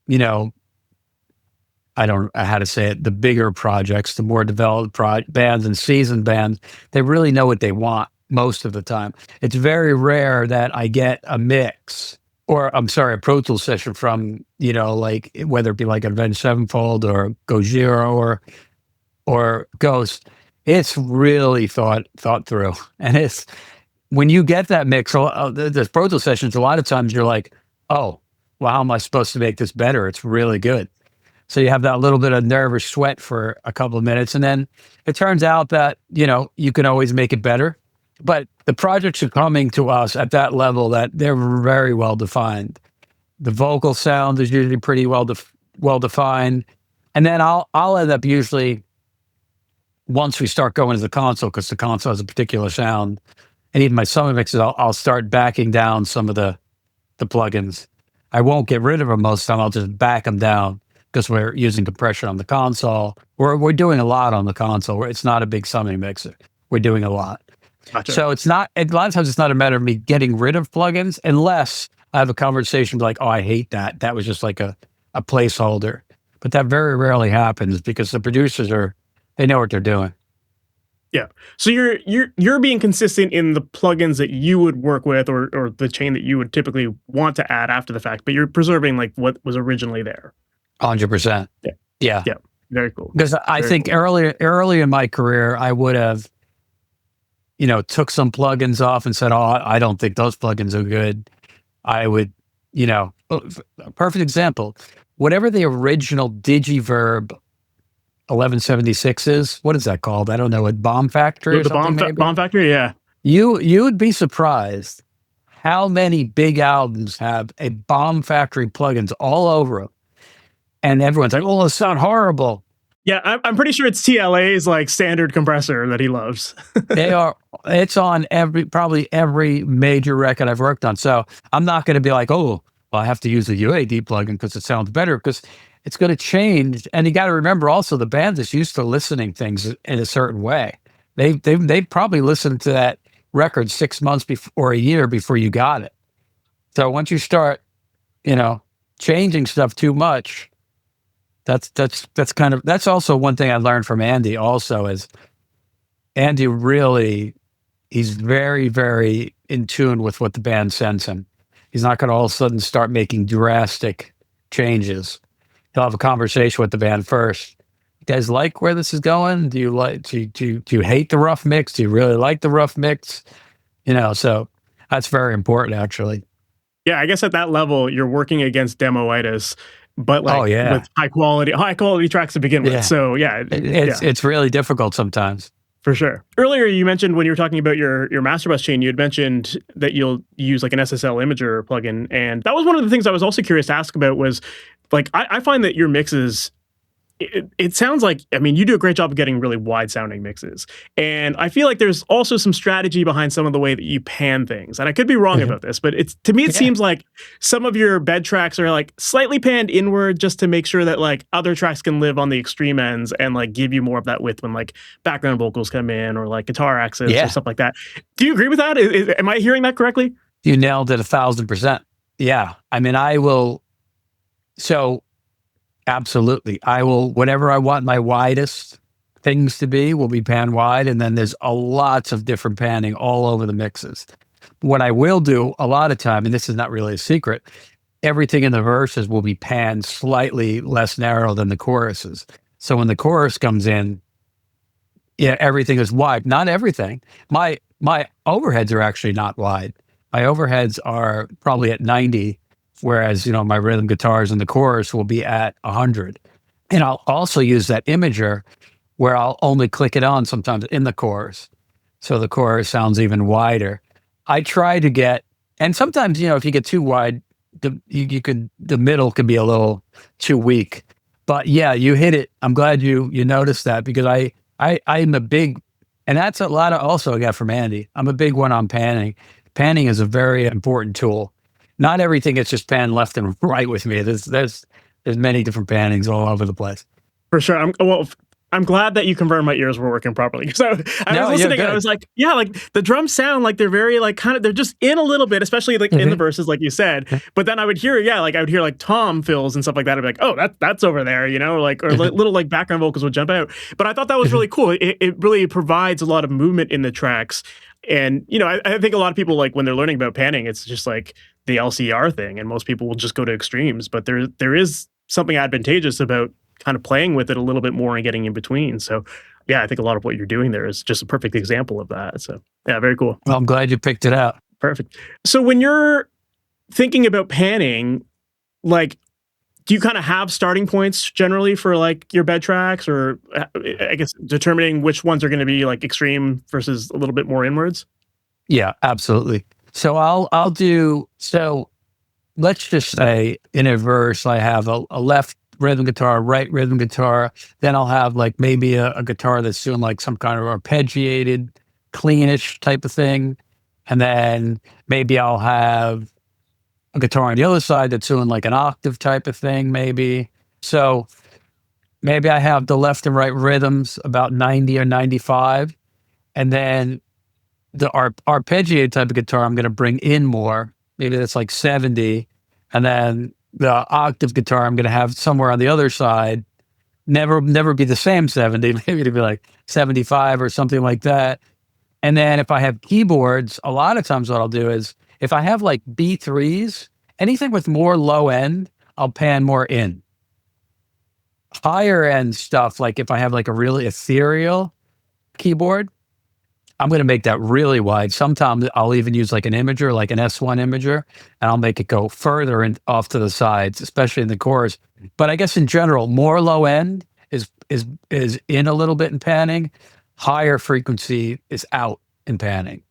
you know, I don't know how to say it, the bigger projects, the more developed bands and seasoned bands, they really know what they want most of the time. It's very rare that I get a mix, or I'm sorry, a Pro Tools session from, you know, like whether it be like Avenged Sevenfold or Gojira or Ghost. It's really thought through. And it's, when you get that mix, the Pro Tools sessions, a lot of times you're like, oh, well, how am I supposed to make this better? It's really good. So you have that little bit of nervous sweat for a couple of minutes. And then it turns out that, you know, you can always make it better. But the projects are coming to us at that level that they're very well defined. The vocal sound is usually pretty well defined. And then I'll end up usually, once we start going to the console, because the console has a particular sound, and even my summer mixes, I'll start backing down some of the plugins. I won't get rid of them most of the time. I'll just back them down, because we're using compression on the console. We're doing a lot on the console. It's not a big summing mixer. We're doing a lot. Gotcha. So it's not, a lot of times it's not a matter of me getting rid of plugins, unless I have a conversation like, oh, I hate that. That was just like a placeholder. But that very rarely happens, because the producers they know what they're doing. Yeah. So you're being consistent in the plugins that you would work with, or the chain that you would typically want to add after the fact, but you're preserving like what was originally there. 100%. Yeah. Very cool. Because I think early in my career, I would have, you know, took some plugins off and said, oh, I don't think those plugins are good. I would, you know, a perfect example, whatever the original Digiverb 1176 is, what is that called? I don't know, a Bomb Factory or something, maybe? Bomb Factory, yeah. You would be surprised how many big albums have a Bomb Factory plugins all over them. And everyone's like, oh, it sounds horrible. Yeah, I'm pretty sure it's TLA's like standard compressor that he loves. It's on probably every major record I've worked on. So I'm not going to be like, oh, well, I have to use the UAD plugin because it sounds better, because it's going to change. And you got to remember also, the band is used to listening things in a certain way. They probably listened to that record 6 months before, or a year before you got it. So once you start, you know, changing stuff too much, that's also one thing I learned from Andy also, is Andy really, he's very, very in tune with what the band sends him. He's not going to all of a sudden start making drastic changes. He'll have a conversation with the band first. You guys like where this is going? Do you hate the rough mix? Do you really like the rough mix? You know, so that's very important, actually. Yeah, I guess at that level, you're working against demoitis, but like with high quality tracks to begin with. Yeah. So yeah, it's really difficult sometimes. For sure. Earlier, you mentioned when you were talking about your master bus chain, you had mentioned that you'll use like an SSL imager plugin. And that was one of the things I was also curious to ask about, was like, I find that your mixes, it sounds like, I mean, you do a great job of getting really wide sounding mixes. And I feel like there's also some strategy behind some of the way that you pan things. And I could be wrong about this, but to me, it seems like some of your bed tracks are like slightly panned inward, just to make sure that like other tracks can live on the extreme ends and like give you more of that width when like background vocals come in, or like guitar accents or stuff like that. Do you agree with that? Am I hearing that correctly? You nailed it 1,000%. Yeah. I mean, absolutely. I will, whatever I want my widest things to be will be pan wide. And then there's lots of different panning all over the mixes. What I will do a lot of time, and this is not really a secret, everything in the verses will be panned slightly less narrow than the choruses. So when the chorus comes in, everything is wide. Not everything. My overheads are actually not wide. My overheads are probably at 90. Whereas, you know, my rhythm guitars in the chorus will be at 100. And I'll also use that imager where I'll only click it on sometimes in the chorus. So the chorus sounds even wider. I try to get, and sometimes, you know, if you get too wide, the middle can be a little too weak. But yeah, you hit it. I'm glad you noticed that, because I'm a big, and that's a lot of also I got from Andy. I'm a big one on panning. Panning is a very important tool. not everything is just pan left and right with me. There's many different pannings all over the place. For sure. I'm glad that you confirmed my ears were working properly. So I was listening and I was like, yeah, like the drums sound like they're very like they're just in a little bit, especially like in the verses, like you said. But then I would hear, I would hear like tom fills and stuff like that. I'd be like, oh, that's over there, like, or little like background vocals would jump out. But I thought that was really cool. It really provides a lot of movement in the tracks. And, I think a lot of people, like when they're learning about panning, it's just like the LCR thing. And most people will just go to extremes. But there is something advantageous about kind of playing with it a little bit more and getting in between. So yeah, I think a lot of what you're doing there is just a perfect example of that. So yeah, very cool. Well, I'm glad you picked it out. Perfect. So when you're thinking about panning, like, do you kind of have starting points generally for like your bed tracks, or I guess determining which ones are going to be like extreme versus a little bit more inwards? Yeah, absolutely. So I'll do, so let's just say in a verse, I have a left rhythm guitar, right rhythm guitar. Then I'll have like maybe a guitar that's doing like some kind of arpeggiated, cleanish type of thing. And then maybe I'll have a guitar on the other side that's doing like an octave type of thing, maybe. So maybe I have the left and right rhythms about 90 or 95. And then the arpeggiated type of guitar, I'm going to bring in more. Maybe that's like 70. And then the octave guitar, I'm going to have somewhere on the other side, never be the same 70, maybe it'd be like 75 or something like that. And then if I have keyboards, a lot of times what I'll do is if I have like B3s, anything with more low end, I'll pan more in. Higher end stuff, like if I have like a really ethereal keyboard, I'm going to make that really wide. Sometimes I'll even use like an imager, like an S1 imager, and I'll make it go further and off to the sides, especially in the chorus. But I guess in general, more low end is in a little bit in panning. Higher frequency is out in panning.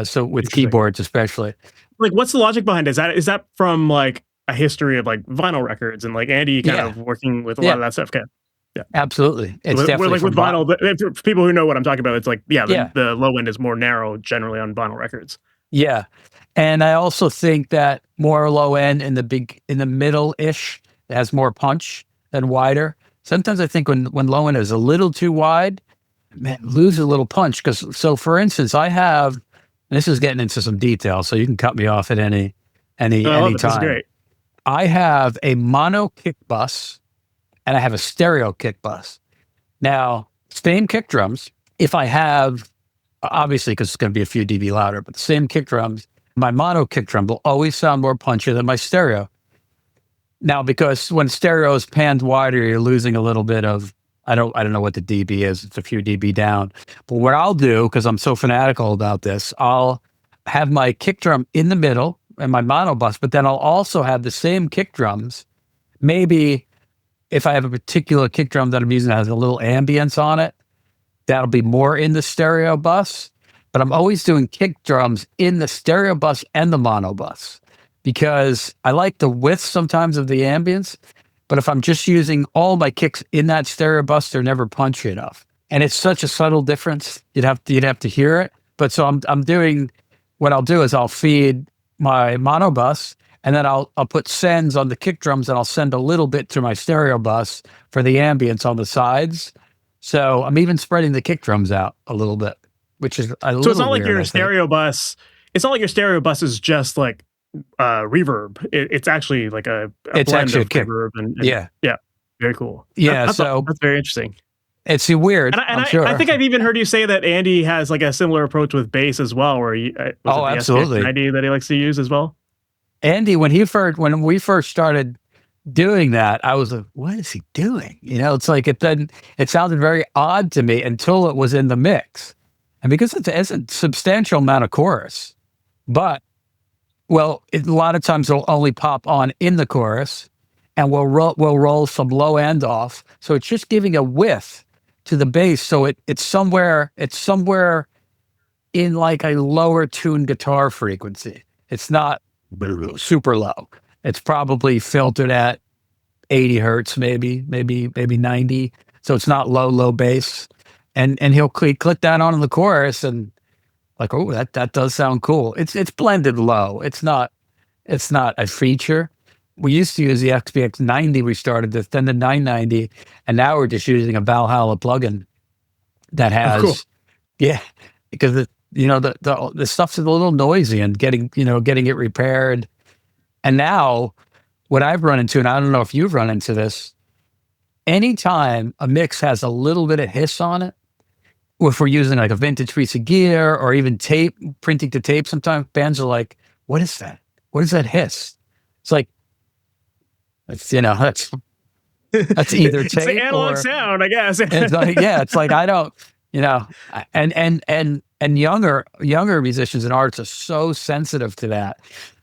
So with keyboards especially. Like, what's the logic behind it? Is that from like a history of like vinyl records and like Andy kind of working with a lot of that stuff? Okay. Yeah, absolutely. It's definitely like with vinyl. For people who know what I'm talking about, it's like the low end is more narrow generally on vinyl records. Yeah, and I also think that more low end in the middle ish has more punch than wider. Sometimes I think when low end is a little too wide, man, lose a little punch. So for instance, I have, and this is getting into some detail, so you can cut me off at any time. This is great. I have a mono kick bus. And I have a stereo kick bus. Now, same kick drums, if I have, obviously because it's going to be a few dB louder, but the same kick drums, my mono kick drum will always sound more punchy than my stereo. Now, because when stereo is panned wider, you're losing a little bit of, I don't know what the dB is, it's a few dB down. But what I'll do, because I'm so fanatical about this, I'll have my kick drum in the middle and my mono bus, but then I'll also have the same kick drums, maybe. If I have a particular kick drum that I'm using that has a little ambience on it, that'll be more in the stereo bus. But I'm always doing kick drums in the stereo bus and the mono bus because I like the width sometimes of the ambience. But if I'm just using all my kicks in that stereo bus, they're never punchy enough. And it's such a subtle difference. You'd have to hear it. But so I'm doing, what I'll do is I'll feed my mono bus, and then I'll put sends on the kick drums, and I'll send a little bit to my stereo bus for the ambience on the sides. So I'm even spreading the kick drums out a little bit, which is a little So it's not weird, like your stereo bus. It's not like your stereo bus is just like reverb. It's actually like a blend of reverb and yeah, very cool. Yeah, that's very interesting. It's weird. I'm sure. I think I've even heard you say that Andy has like a similar approach with bass as well, where absolutely, the SPX90 that he likes to use as well. Andy, when we first started doing that, I was like, what is he doing? It's like it sounded very odd to me until it was in the mix. And because it's a substantial amount of chorus, but a lot of times it'll only pop on in the chorus, and we'll roll some low end off. So it's just giving a width to the bass. So it's somewhere in like a lower tuned guitar frequency. It's not super low. It's probably filtered at 80 hertz, maybe 90. So it's not low bass. And he'll click that on in the chorus and like, oh, that does sound cool. It's blended low. It's not It's not a feature. We used to use the XPX 90. We started this, then the 990, and now we're just using a Valhalla plugin that Oh, cool. has, yeah, because the stuff's a little noisy and getting it repaired. And now what I've run into, and I don't know if you've run into this, anytime a mix has a little bit of hiss on it, or if we're using like a vintage piece of gear or even tape, printing to tape, sometimes bands are like, what is that? What is that hiss? It's like, that's either It's the tape analog or sound, I guess. it's like, yeah, it's like, I don't, and younger musicians and artists are so sensitive to that.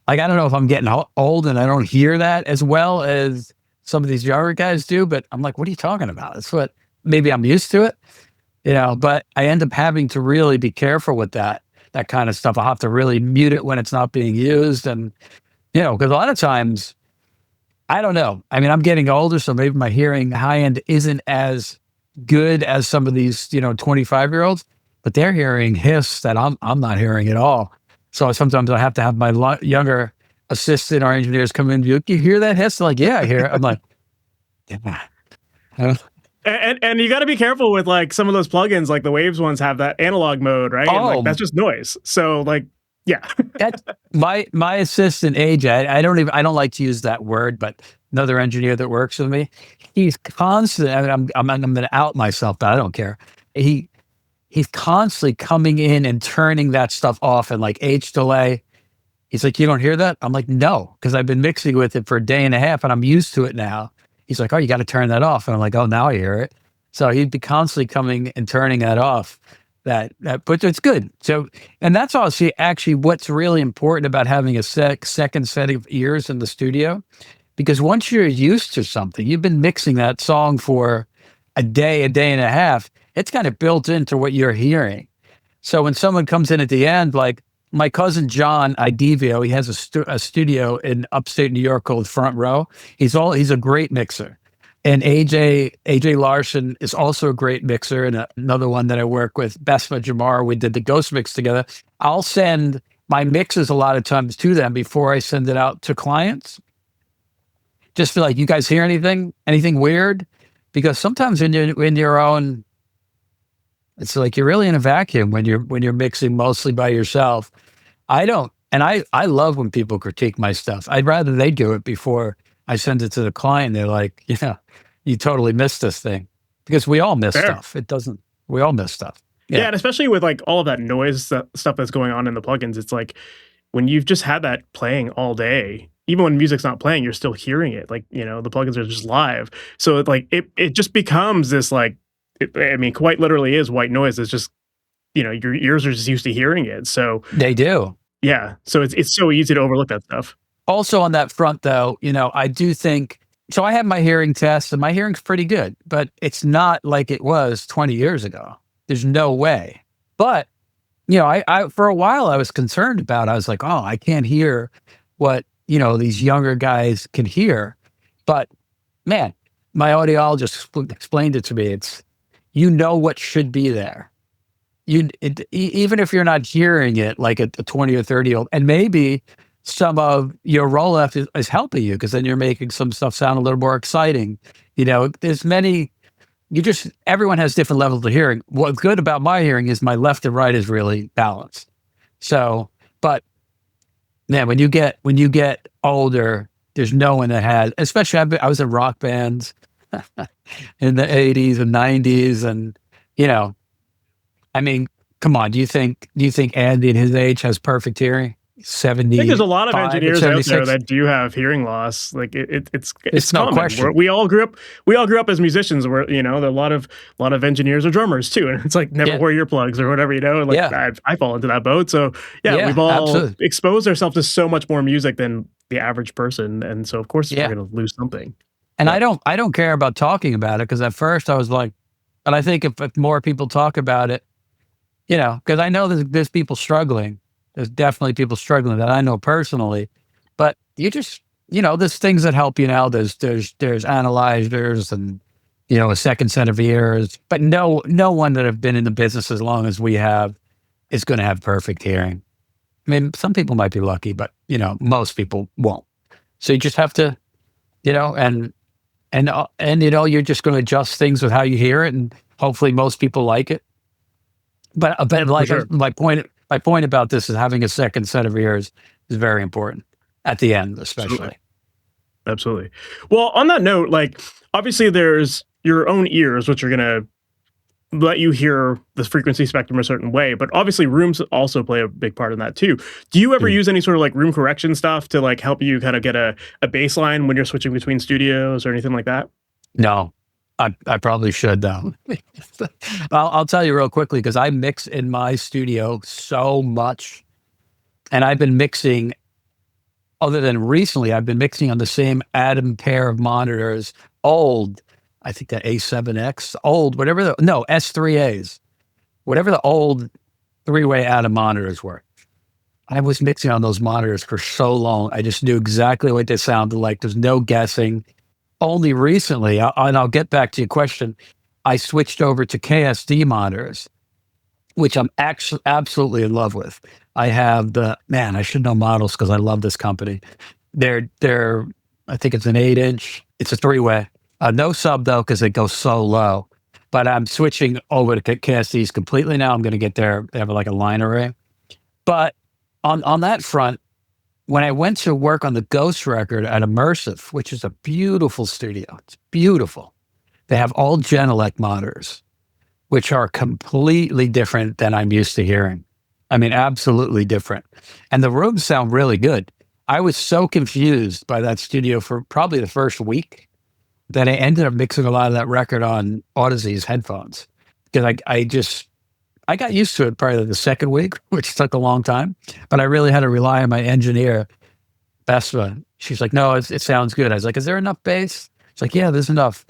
Like, I don't know if I'm getting old and I don't hear that as well as some of these younger guys do, but I'm like, what are you talking about? It's what, maybe I'm used to it, but I end up having to really be careful with that kind of stuff. I'll have to really mute it when it's not being used. And, because a lot of times, I don't know. I mean, I'm getting older, so maybe my hearing high end isn't as good as some of these, 25-year-olds, but they're hearing hiss that I'm not hearing at all. So sometimes I have to have my younger assistant or engineers come in. You hear that hiss? They're like, yeah, I hear it. I'm like, yeah. And you got to be careful with like some of those plugins, like the Waves ones have that analog mode, right? And like that's just noise. So like, yeah. That's my assistant AJ. I don't like to use that word, but another engineer that works with me, he's constant. I mean, I'm going to out myself, but I don't care. He's constantly coming in and turning that stuff off and like H delay. He's like, you don't hear that? I'm like, no, because I've been mixing with it for a day and a half and I'm used to it now. He's like, oh, you got to turn that off. And I'm like, oh, now I hear it. So he'd be constantly coming and turning that off. But it's good. So, and that's also actually what's really important about having a second set of ears in the studio, because once you're used to something, you've been mixing that song for a day and a half, it's kind of built into what you're hearing. So when someone comes in at the end, like my cousin John Idevio, he has a studio in upstate New York called Front Row. He's a great mixer. And AJ Larson is also a great mixer, and another one that I work with, Besma Jamar. We did the Ghost Mix together. I'll send my mixes a lot of times to them before I send it out to clients. Just feel like, you guys hear anything weird? Because sometimes in your own, it's like you're really in a vacuum when you're mixing mostly by yourself. I don't, and I love when people critique my stuff. I'd rather they do it before I send it to the client. They're like, you totally missed this thing, because we all miss stuff. We all miss stuff. Yeah. And especially with like all of that noise stuff that's going on in the plugins, it's like when you've just had that playing all day, even when music's not playing, you're still hearing it. Like, the plugins are just live. So it just becomes this like, quite literally is white noise. It's just, your ears are just used to hearing it. So they do. Yeah. So it's so easy to overlook that stuff. Also on that front though, I do think, so I have my hearing test and my hearing's pretty good, but it's not like it was 20 years ago. There's no way. But, I for a while I was concerned about, I was like, oh, I can't hear what, these younger guys can hear. But man, my audiologist explained it to me. It's, what should be there. Even if you're not hearing it like a 20 or 30-year-old, and maybe some of your roll-off is helping you, because then you're making some stuff sound a little more exciting. There's many, everyone has different levels of hearing. What's good about my hearing is my left and right is really balanced. So, but man, when you get older, there's no one that has, especially I was in rock bands in the 80s and 90s. And, come on, do you think Andy at his age has perfect hearing? 70. I think there's a lot of engineers out there that do have hearing loss. Like it's no common. question. We all grew up as musicians. Where there are a lot of engineers or drummers too, and it's like never wear earplugs or whatever. Like I fall into that boat. So we've all exposed ourselves to so much more music than the average person, and so of course we're going to lose something. And I don't care about talking about it, because at first I was like, and I think if more people talk about it, because I know there's people struggling. There's definitely people struggling that I know personally, but there's things that help you now. There's analyzers and, a second set of ears, but no one that have been in the business as long as we have is going to have perfect hearing. I mean, some people might be lucky, but most people won't. So you just have to, and you're just going to adjust things with how you hear it, and hopefully most people like it. But For like sure. my point about this is having a second set of ears is very important at the end, Absolutely. especially. Absolutely. Well, on that note, like obviously there's your own ears, which are gonna let you hear the frequency spectrum a certain way, but obviously rooms also play a big part in that too. Do you ever Mm. use any sort of like room correction stuff to like help you kind of get a baseline when you're switching between studios or anything like that? No, I probably should though. I'll tell you real quickly because I mix in my studio so much, and I've been mixing. Other than recently, I've been mixing on the same Atom pair of monitors, old, I think the A7X, old, S3As, whatever the old three-way Atom monitors were. I was mixing on those monitors for so long. I just knew exactly what they sounded like. There's no guessing. Only recently, and I'll get back to your question, I switched over to KSD monitors, which I'm actually absolutely in love with. I have I should know models because I love this company. They're I think it's an 8-inch. It's a three-way. No sub though because it goes so low. But I'm switching over to KSDs completely now. I'm going to get there. They have like a line array. But on that front, when I went to work on the Ghost record at Immersive, which is a beautiful studio, it's beautiful. They have all Genelec monitors, which are completely different than I'm used to hearing. I mean, absolutely different. And the rooms sound really good. I was so confused by that studio for probably the first week that I ended up mixing a lot of that record on Audeze headphones because I got used to it probably the second week, which took a long time, but I really had to rely on my engineer, Vespa. She's like, no, it sounds good. I was like, is there enough bass? She's like, yeah, there's enough.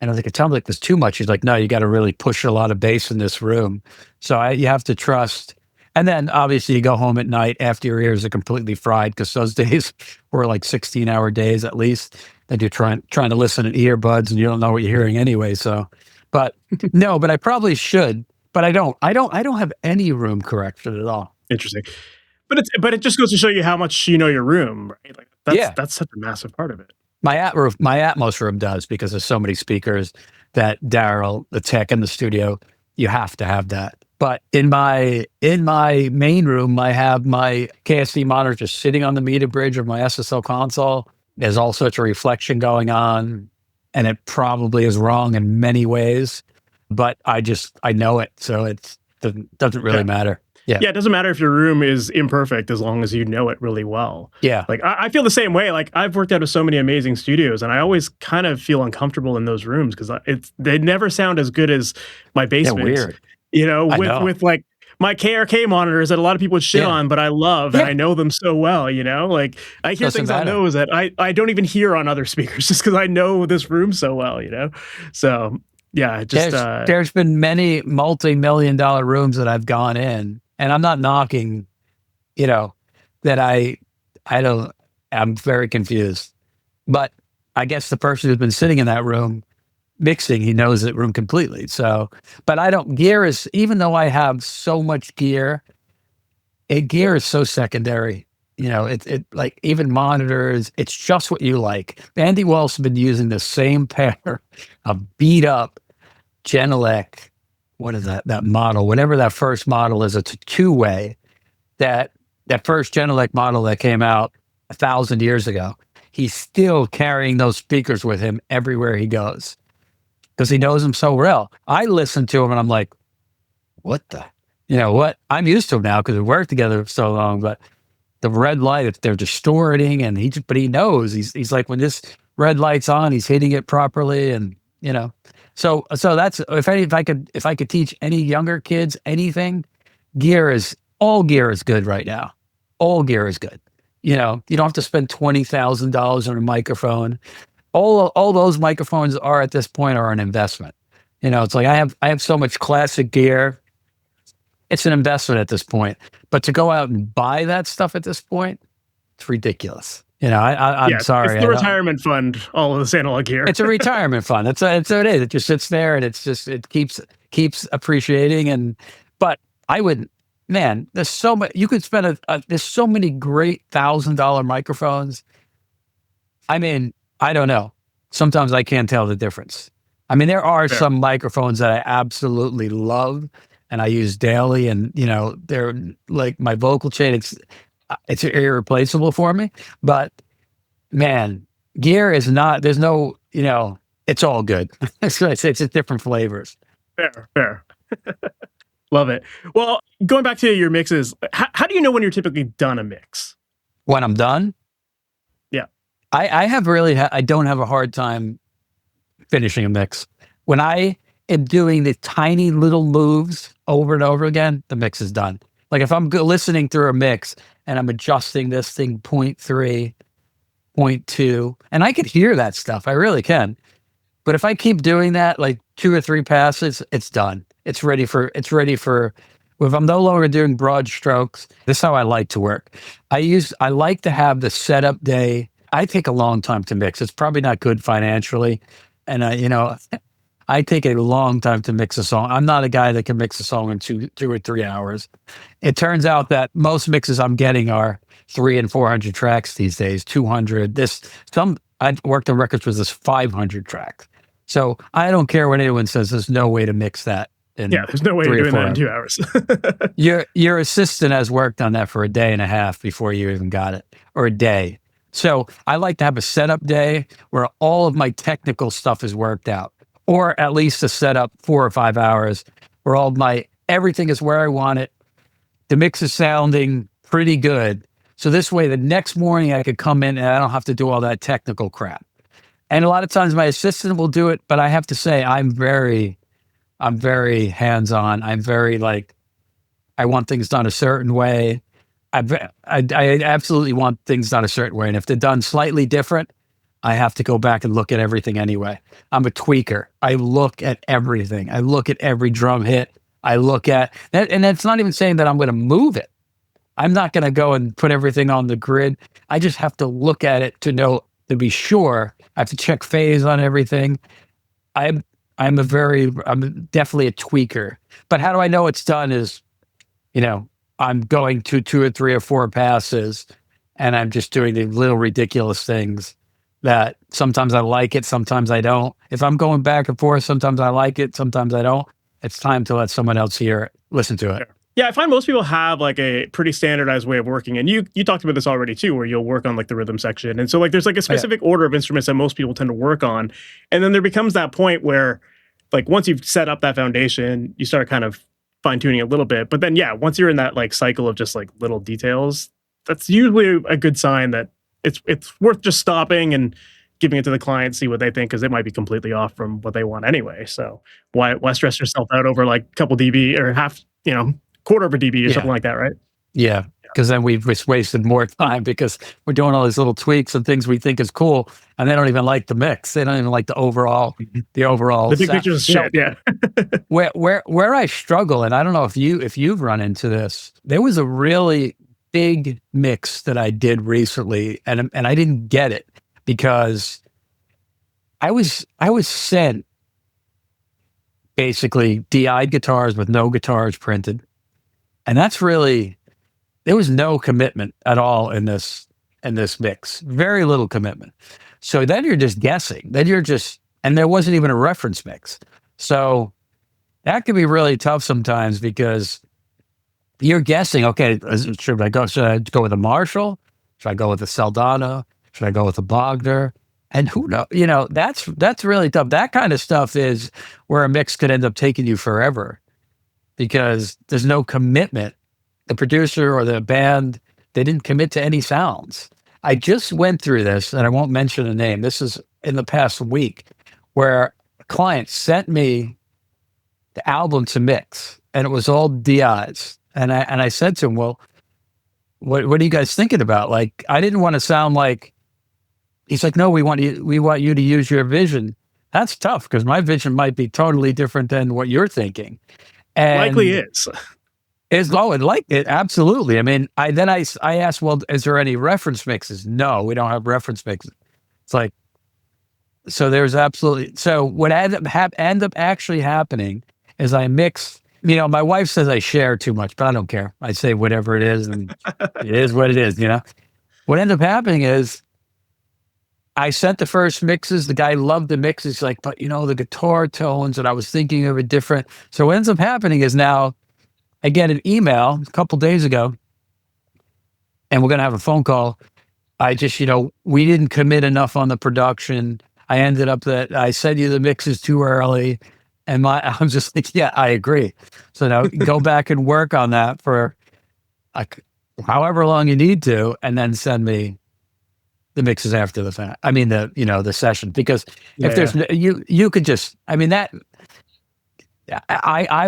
And I was like, it sounds like there's too much. She's like, no, you got to really push a lot of bass in this room. So you have to trust. And then obviously you go home at night after your ears are completely fried because those days were like 16-hour days at least. And you're trying to listen in earbuds and you don't know what you're hearing anyway. So, but no, but I probably should. But I don't have any room correction at all. Interesting. But it just goes to show you how much you know your room, right? Like Yeah. that's such a massive part of it. My Atmos room does because there's so many speakers that Daryl, the tech in the studio, you have to have that. But in my main room, I have my KSD monitor just sitting on the meter bridge of my SSL console. There's all sorts of reflection going on, and it probably is wrong in many ways, but I know it, so it doesn't really matter. Yeah. Yeah, it doesn't matter if your room is imperfect as long as you know it really well. Yeah. Like I feel the same way. Like I've worked out of so many amazing studios, and I always kind of feel uncomfortable in those rooms because they never sound as good as my basement. Yeah, weird. With like my KRK monitors that a lot of people shit on, but I love and I know them so well. Like I hear things on those that I don't even hear on other speakers just because I know this room so well. So yeah, there's been many multi-million-dollar rooms that I've gone in. And I'm not knocking, that I'm very confused. But I guess the person who's been sitting in that room mixing, he knows that room completely. So, but even though I have so much gear, gear is so secondary. It like even monitors, it's just what you like. Andy Wallace has been using the same pair of beat up Genelec. What is that model? Whatever that first model is, it's a two-way. That first Genelec model that came out 1,000 years ago, he's still carrying those speakers with him everywhere he goes because he knows them so well. I listen to him and I'm like, what what? I'm used to him now because we worked together for so long, but the red light, they're distorting and but he knows. He's like, when this red light's on, he's hitting it properly and, So that's if I could teach any younger kids anything, all gear is good right now. All gear is good. You don't have to spend $20,000 on a microphone. All those microphones are at this point are an investment. It's like I have so much classic gear. It's an investment at this point. But to go out and buy that stuff at this point, it's ridiculous. I'm sorry. It's the retirement fund, all of this analog gear. It's a retirement fund. That's what it is. It just sits there and it keeps appreciating. But I wouldn't, man, there's so much, you could spend there's so many great $1,000 microphones. I mean, I don't know. Sometimes I can't tell the difference. I mean, there are Fair. some microphones that I absolutely love and I use daily, and they're like my vocal chain. It's irreplaceable for me. But man, gear is not. There's no. It's all good. It's just different flavors. Fair. Love it. Well, going back to your mixes, how do you know when you're typically done a mix? When I'm done, Yeah. I have really. I don't have a hard time finishing a mix. When I am doing the tiny little moves over and over again, the mix is done. Like if I'm listening through a mix and I'm adjusting this thing 0.3, 0.2, and I could hear that stuff. I really can. But if I keep doing that, like 2 or 3 passes, it's done. It's ready for, if I'm no longer doing broad strokes, this is how I like to work. I like to have the setup day. I take a long time to mix. It's probably not good financially. And, I take a long time to mix a song. I'm not a guy that can mix a song in 2 or 3 hours. It turns out that most mixes I'm getting are 300 and 400 tracks these days, 200. I worked on records with this 500 tracks. So I don't care what anyone says. There's no way to mix that. There's no way you're doing that in 2 hours. Your assistant has worked on that for a day and a half before you even got it, or a day. So I like to have a setup day where all of my technical stuff is worked out, or at least a setup 4 or 5 hours where everything is where I want it. The mix is sounding pretty good. So this way, the next morning I could come in and I don't have to do all that technical crap. And a lot of times my assistant will do it, but I have to say I'm very hands-on. I'm very I want things done a certain way. I absolutely want things done a certain way. And if they're done slightly different, I have to go back and look at everything anyway. I'm a tweaker. I look at everything. I look at every drum hit. I look at that. And that's not even saying that I'm going to move it. I'm not going to go and put everything on the grid. I just have to look at it to be sure. I have to check phase on everything. I'm definitely a tweaker. But how do I know it's done is, I'm going to 2 or 3 or 4 passes and I'm just doing the little ridiculous things that sometimes I like it, sometimes I don't. If I'm going back and forth, sometimes I like it, sometimes I don't. It's time to let someone else listen to it. Yeah, I find most people have a pretty standardized way of working. And you talked about this already too, where you'll work on the rhythm section. And so there's a specific order of instruments that most people tend to work on. And then there becomes that point where once you've set up that foundation, you start kind of fine tuning a little bit. But then, once you're in that cycle of just little details, that's usually a good sign that it's worth just stopping and giving it to the client, see what they think, because it might be completely off from what they want anyway. So why stress yourself out over a couple dB or half, quarter of a dB or something like that, right? Yeah, because then we've just wasted more time because we're doing all these little tweaks and things we think is cool, and they don't even like the mix. They don't even like the overall. The big picture is shit. Yeah. where I struggle, and I don't know if you've run into this. There was a really big mix that I did recently, and I didn't get it because I was sent basically DI'd guitars with no guitars printed. And that's really, there was no commitment at all in this mix. Very little commitment. So then you're just guessing. And there wasn't even a reference mix. So that can be really tough sometimes because you're guessing, okay, should I go with a Marshall? Should I go with a Saldana? Should I go with a Bogner? And who knows? That's really tough. That kind of stuff is where a mix could end up taking you forever because there's no commitment. The producer or the band, they didn't commit to any sounds. I just went through this, and I won't mention a name. This is in the past week, where a client sent me the album to mix, and it was all DIs. And I said to him, well, what are you guys thinking about? I didn't want to sound like. He's like, no, we want you to use your vision. That's tough because my vision might be totally different than what you're thinking. And likely is. It absolutely. I mean, I asked, well, is there any reference mixes? No, we don't have reference mixes. It's so there's absolutely. So what end up actually happening is I mix My wife says I share too much, but I don't care. I say whatever it is, and it is what it is. What ended up happening is I sent the first mixes. The guy loved the mixes. He's like, but the guitar tones, and I was thinking of it different. So what ends up happening is now I get an email a couple days ago, and we're going to have a phone call. I just, we didn't commit enough on the production. I ended up that I sent you the mixes too early. And I'm just like, yeah, I agree. So now go back and work on that for like however long you need to, and then send me the mixes after the fact. I mean, the session, because if there's, you could just, I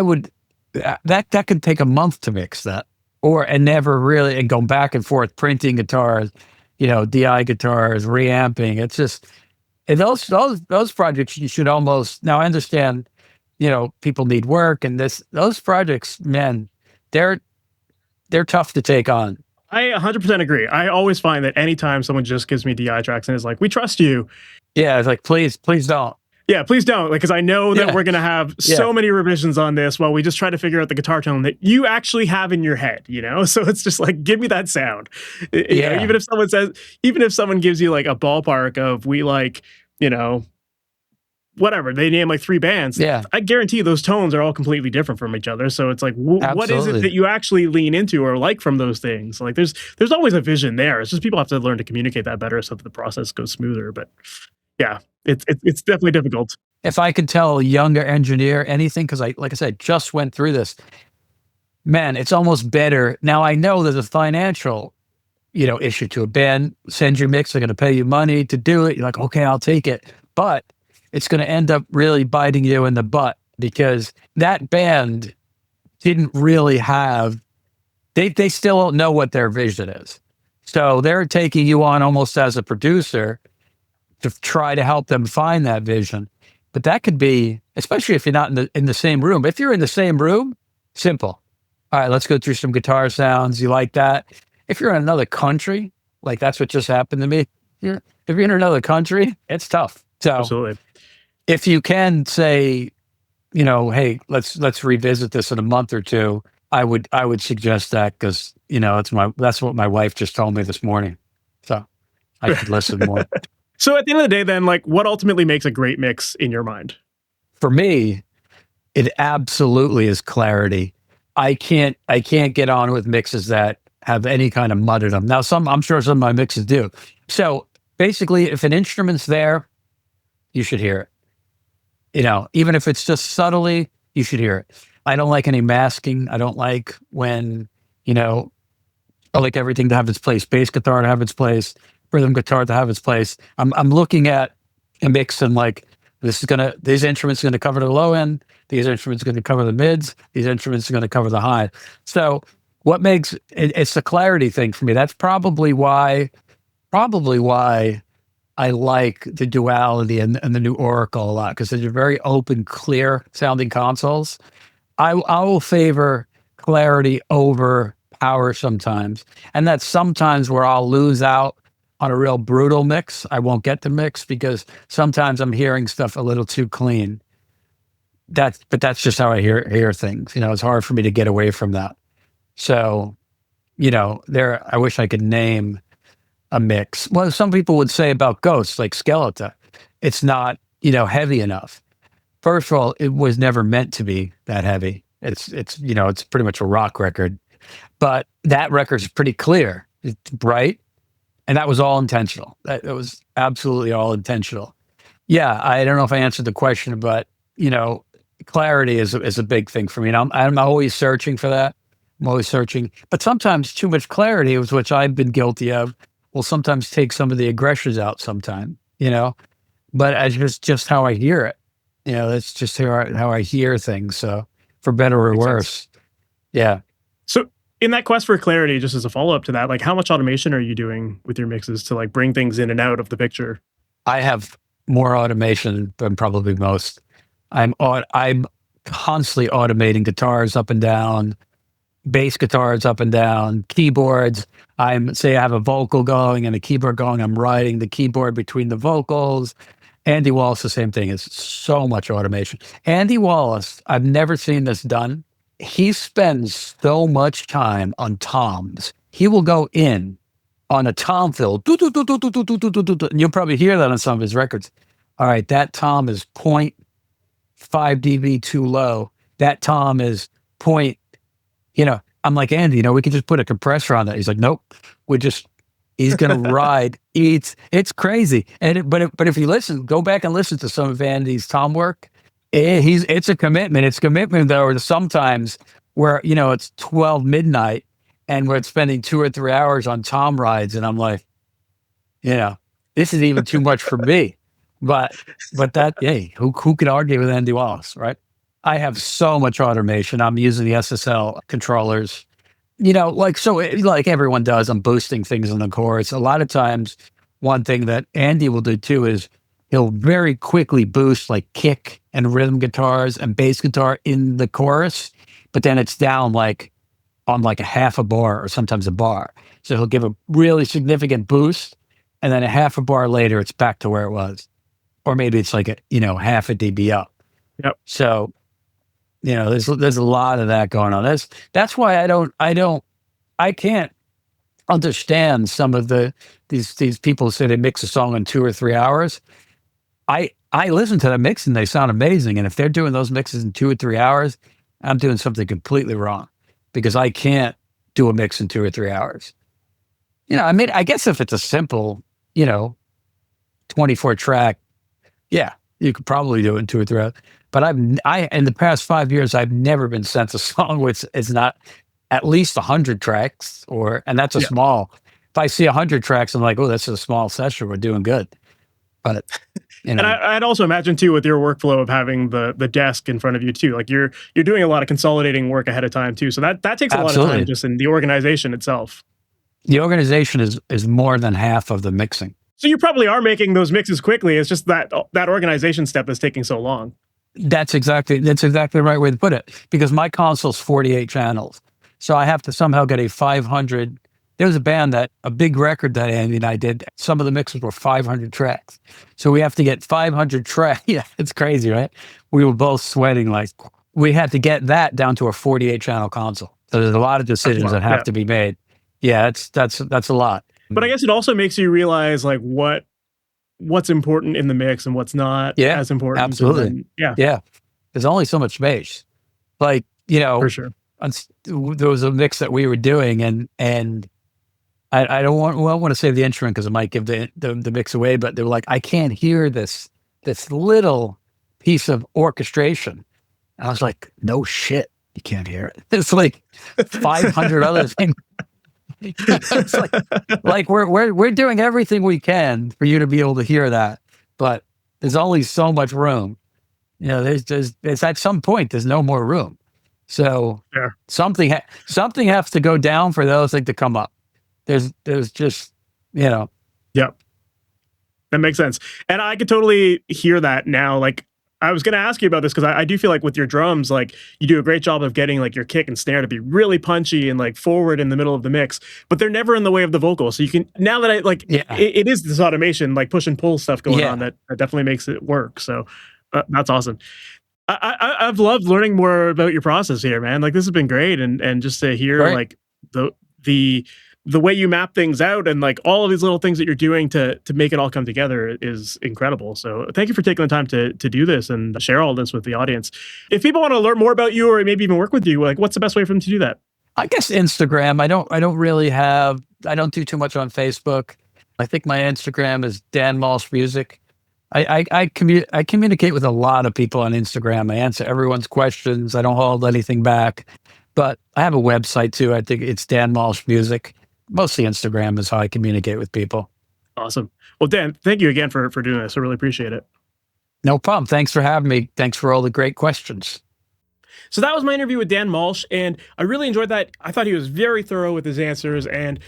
would, that could take a month to mix that, and never really, and go back and forth printing guitars, DI guitars, reamping. It's just, and those projects you should almost, now I understand, people need work, and those projects, man, they're tough to take on. I 100% agree. I always find that anytime someone just gives me DI tracks and is like, we trust you. Yeah, it's like, please don't. Yeah, please don't. Because I know that we're going to have so many revisions on this while we just try to figure out the guitar tone that you actually have in your head, So it's just like, give me that sound. Even if someone gives you like a ballpark of whatever, they name like 3 bands. Yeah. I guarantee those tones are all completely different from each other. So it's like, what is it that you actually lean into or like from those things? Like there's always a vision there. It's just people have to learn to communicate that better so that the process goes smoother. But yeah, it's definitely difficult. If I could tell a younger engineer anything, because like I said, just went through this, man, it's almost better. Now I know there's a financial, issue to a band. Send your mix, they're going to pay you money to do it. You're like, okay, I'll take it. But it's going to end up really biting you in the butt, because that band didn't really have, they still don't know what their vision is. So they're taking you on almost as a producer to try to help them find that vision. But that could be, especially if you're not in the same room. If you're in the same room, simple. All right, let's go through some guitar sounds. You like that? If you're in another country, like that's what just happened to me. If you're in another country, it's tough. So absolutely. If you can say, hey, let's revisit this in a month or two, I would suggest that, because that's what my wife just told me this morning. So I should listen more. So at the end of the day, then, like, what ultimately makes a great mix in your mind? For me, it absolutely is clarity. I can't get on with mixes that have any kind of mud in them. Now, I'm sure some of my mixes do. So basically, if an instrument's there, you should hear it. Even if it's just subtly, you should hear it. I don't like any masking. I don't like when, I like everything to have its place. Bass guitar to have its place. Rhythm guitar to have its place. I'm looking at a mix and like, these instruments are going to cover the low end. These instruments are going to cover the mids. These instruments are going to cover the high. So what makes it's a clarity thing for me. That's probably why I like the Duality and the new Oracle a lot, because they're very open, clear sounding consoles. I will favor clarity over power sometimes. And that's sometimes where I'll lose out on a real brutal mix. I won't get the mix because sometimes I'm hearing stuff a little too clean. But that's just how I hear things. It's hard for me to get away from that. So, I wish I could name a mix. Well, some people would say about Ghosts, like Skeleton, it's not, heavy enough. First of all, it was never meant to be that heavy. It's pretty much a rock record, but that record's pretty clear. It's bright, and that was all intentional. It was absolutely all intentional. Yeah, I don't know if I answered the question, but clarity is a big thing for me. And I'm always searching for that. I'm always searching, but sometimes too much clarity, which I've been guilty of, will sometimes take some of the aggressions out sometime, but it's just how I hear it. That's just how I hear things. So for better or worse. Yeah. So in that quest for clarity, just as a follow-up to that, like how much automation are you doing with your mixes to like bring things in and out of the picture? I have more automation than probably most. I'm constantly automating guitars up and down, bass guitars up and down, keyboards. Say I have a vocal going and a keyboard going, I'm riding the keyboard between the vocals. Andy Wallace, the same thing. It's so much automation. Andy Wallace, I've never seen this done. he spends so much time on toms. He will go in on a tom fill, and you'll probably hear that on some of his records. All right, that tom is 0.5 dB too low. That tom is point, I'm like, Andy, we could just put a compressor on that. He's like, nope, he's going to ride. It's crazy. But if you go back and listen to some of Andy's tom work, it's a commitment. It's commitment though, sometimes where, it's 12 midnight and we're spending 2 or 3 hours on tom rides. And I'm like, this is even too much for me. But that, hey, who could argue with Andy Wallace, right? I have so much automation. I'm using the SSL controllers, like everyone does. I'm boosting things in the chorus. A lot of times, one thing that Andy will do too is he'll very quickly boost like kick and rhythm guitars and bass guitar in the chorus, but then it's down like on like a half a bar or sometimes a bar. So he'll give a really significant boost, and then a half a bar later, it's back to where it was. Or maybe it's like half a dB up. Yep. So, there's a lot of that going on. That's why I can't understand some of these people who say they mix a song in 2 or 3 hours. I listen to the mix and they sound amazing. And if they're doing those mixes in 2 or 3 hours, I'm doing something completely wrong, because I can't do a mix in 2 or 3 hours. I guess if it's a simple, 24 track, yeah, you could probably do it in 2 or 3 hours. But in the past 5 years, I've never been sent a song which is not at least 100 tracks, and that's a small. If I see 100 tracks, I'm like, oh, that's a small session. We're doing good. But and I'd also imagine too, with your workflow of having the desk in front of you too, like you're doing a lot of consolidating work ahead of time too. So that takes a lot of time just in the organization itself. The organization is more than half of the mixing. So you probably are making those mixes quickly. It's just that organization step that's taking so long. That's exactly the right way to put it, because my console's 48 channels. So I have to somehow get a 500. There was a big record that Andy and I did. Some of the mixes were 500 tracks. So we have to get 500 tracks. Yeah, it's crazy, right? We were both sweating. Like, we had to get that down to a 48 channel console. So there's a lot of decisions that have to be made. Yeah, that's a lot. But I guess it also makes you realize like what's important in the mix and what's not as important. Absolutely. Yeah. There's only so much space. Like, for sure. There was a mix that we were doing, and I don't want to say the instrument because it might give the mix away, but they were like, I can't hear this little piece of orchestration. And I was like, no shit, you can't hear it. It's like 500 other things. It's like we're doing everything we can for you to be able to hear that, but there's only so much room. There's at some point there's no more room. So something has to go down for those things to come up. There's just Yep, that makes sense, and I could totally hear that now. Like, I was going to ask you about this because I do feel like with your drums, like you do a great job of getting like your kick and snare to be really punchy and like forward in the middle of the mix, but they're never in the way of the vocal. So you can, now that it is this automation, like push and pull stuff going on that definitely makes it work. So that's awesome. I've loved learning more about your process here, man. Like, this has been great. And just to hear like the way you map things out and like all of these little things that you're doing to make it all come together is incredible. So thank you for taking the time to do this and share all this with the audience. If people want to learn more about you or maybe even work with you, like, what's the best way for them to do that? I guess Instagram. I don't do too much on Facebook. I think my Instagram is Dan Malsch Music. I communicate with a lot of people on Instagram. I answer everyone's questions. I don't hold anything back. But I have a website too. I think it's Dan Malsch Music. Mostly Instagram is how I communicate with people. Awesome. Well, Dan, thank you again for doing this. I really appreciate it. No problem. Thanks for having me. Thanks for all the great questions. So that was my interview with Dan Malsch, and I really enjoyed that. I thought he was very thorough with his answers, and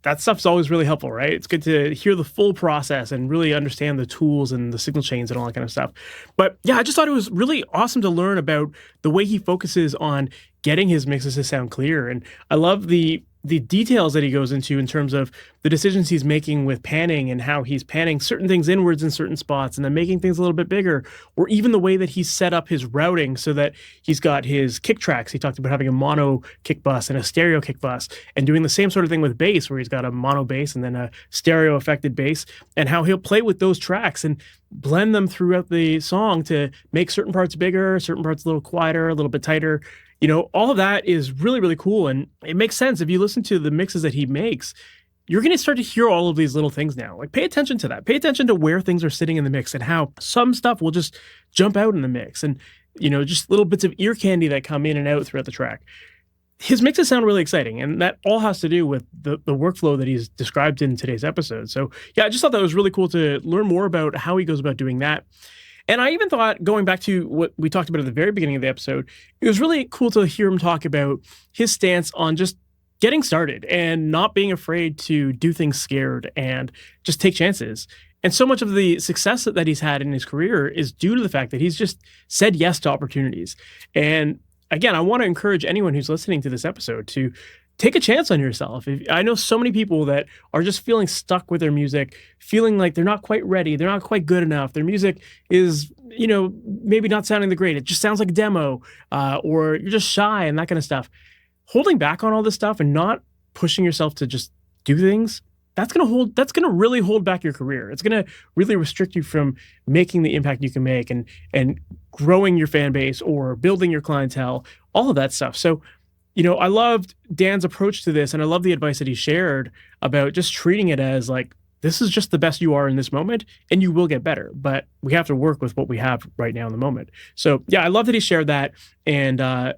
that stuff's always really helpful, right? It's good to hear the full process and really understand the tools and the signal chains and all that kind of stuff. But yeah, I just thought it was really awesome to learn about the way he focuses on getting his mixes to sound clear. And I love the the details that he goes into in terms of the decisions he's making with panning and how he's panning certain things inwards in certain spots and then making things a little bit bigger, or even the way that he's set up his routing so that he's got his kick tracks. He talked about having a mono kick bus and a stereo kick bus, and doing the same sort of thing with bass, where he's got a mono bass and then a stereo affected bass, and how he'll play with those tracks and blend them throughout the song to make certain parts bigger, certain parts a little quieter, a little bit tighter. All of that is really, really cool. And it makes sense. If you listen to the mixes that he makes, you're going to start to hear all of these little things now. Like, pay attention to that. Pay attention to where things are sitting in the mix and how some stuff will just jump out in the mix, and, just little bits of ear candy that come in and out throughout the track. His mixes sound really exciting, and that all has to do with the workflow that he's described in today's episode. So yeah, I just thought that was really cool to learn more about how he goes about doing that. And I even thought, going back to what we talked about at the very beginning of the episode, it was really cool to hear him talk about his stance on just getting started and not being afraid to do things scared and just take chances. And so much of the success that he's had in his career is due to the fact that he's just said yes to opportunities. And again, I want to encourage anyone who's listening to this episode to take a chance on yourself. I know so many people that are just feeling stuck with their music, feeling like they're not quite ready, they're not quite good enough. Their music is, maybe not sounding the great. It just sounds like a demo, or you're just shy and that kind of stuff. Holding back on all this stuff and not pushing yourself to just do things, that's going to really hold back your career. It's going to really restrict you from making the impact you can make and growing your fan base or building your clientele, all of that stuff. So, I loved Dan's approach to this, and I love the advice that he shared about just treating it as like, this is just the best you are in this moment, and you will get better, but we have to work with what we have right now in the moment. So yeah, I love that he shared that. And, I'd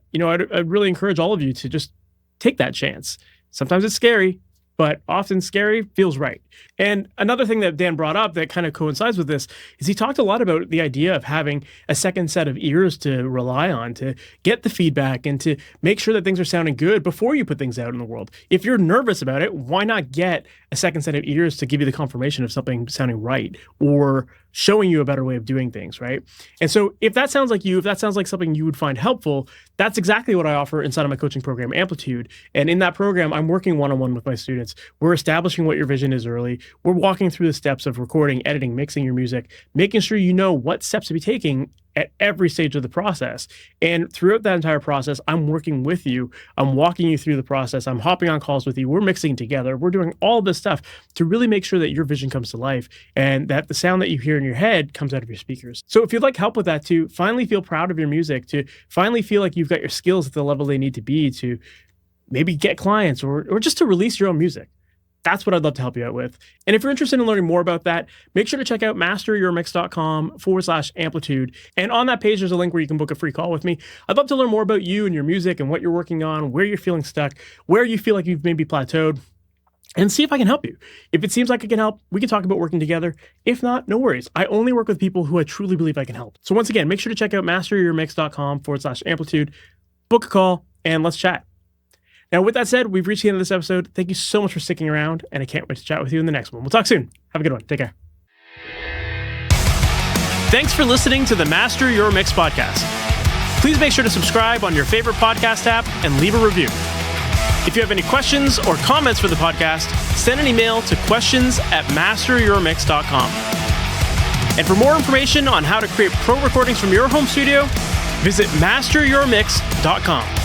really encourage all of you to just take that chance. Sometimes it's scary, but often scary feels right. And another thing that Dan brought up that kind of coincides with this is he talked a lot about the idea of having a second set of ears to rely on, to get the feedback and to make sure that things are sounding good before you put things out in the world. If you're nervous about it, why not get a second set of ears to give you the confirmation of something sounding right or showing you a better way of doing things, right? And so if that sounds like you, if that sounds like something you would find helpful, that's exactly what I offer inside of my coaching program, Amplitude. And in that program, I'm working one-on-one with my students. We're establishing what your vision is early. We're walking through the steps of recording, editing, mixing your music, making sure you know what steps to be taking at every stage of the process. And throughout that entire process, I'm working with you. I'm walking you through the process. I'm hopping on calls with you. We're mixing together. We're doing all this stuff to really make sure that your vision comes to life and that the sound that you hear in your head comes out of your speakers. So if you'd like help with that, to finally feel proud of your music, to finally feel like you've got your skills at the level they need to be to maybe get clients or just to release your own music, that's what I'd love to help you out with. And if you're interested in learning more about that, make sure to check out MasterYourMix.com/amplitude. And on that page, there's a link where you can book a free call with me. I'd love to learn more about you and your music and what you're working on, where you're feeling stuck, where you feel like you've maybe plateaued, and see if I can help you. If it seems like I can help, we can talk about working together. If not, no worries. I only work with people who I truly believe I can help. So once again, make sure to check out MasterYourMix.com/amplitude, book a call, and let's chat. Now, with that said, we've reached the end of this episode. Thank you so much for sticking around, and I can't wait to chat with you in the next one. We'll talk soon. Have a good one. Take care. Thanks for listening to the Master Your Mix podcast. Please make sure to subscribe on your favorite podcast app and leave a review. If you have any questions or comments for the podcast, send an email to questions@masteryourmix.com. And for more information on how to create pro recordings from your home studio, visit masteryourmix.com.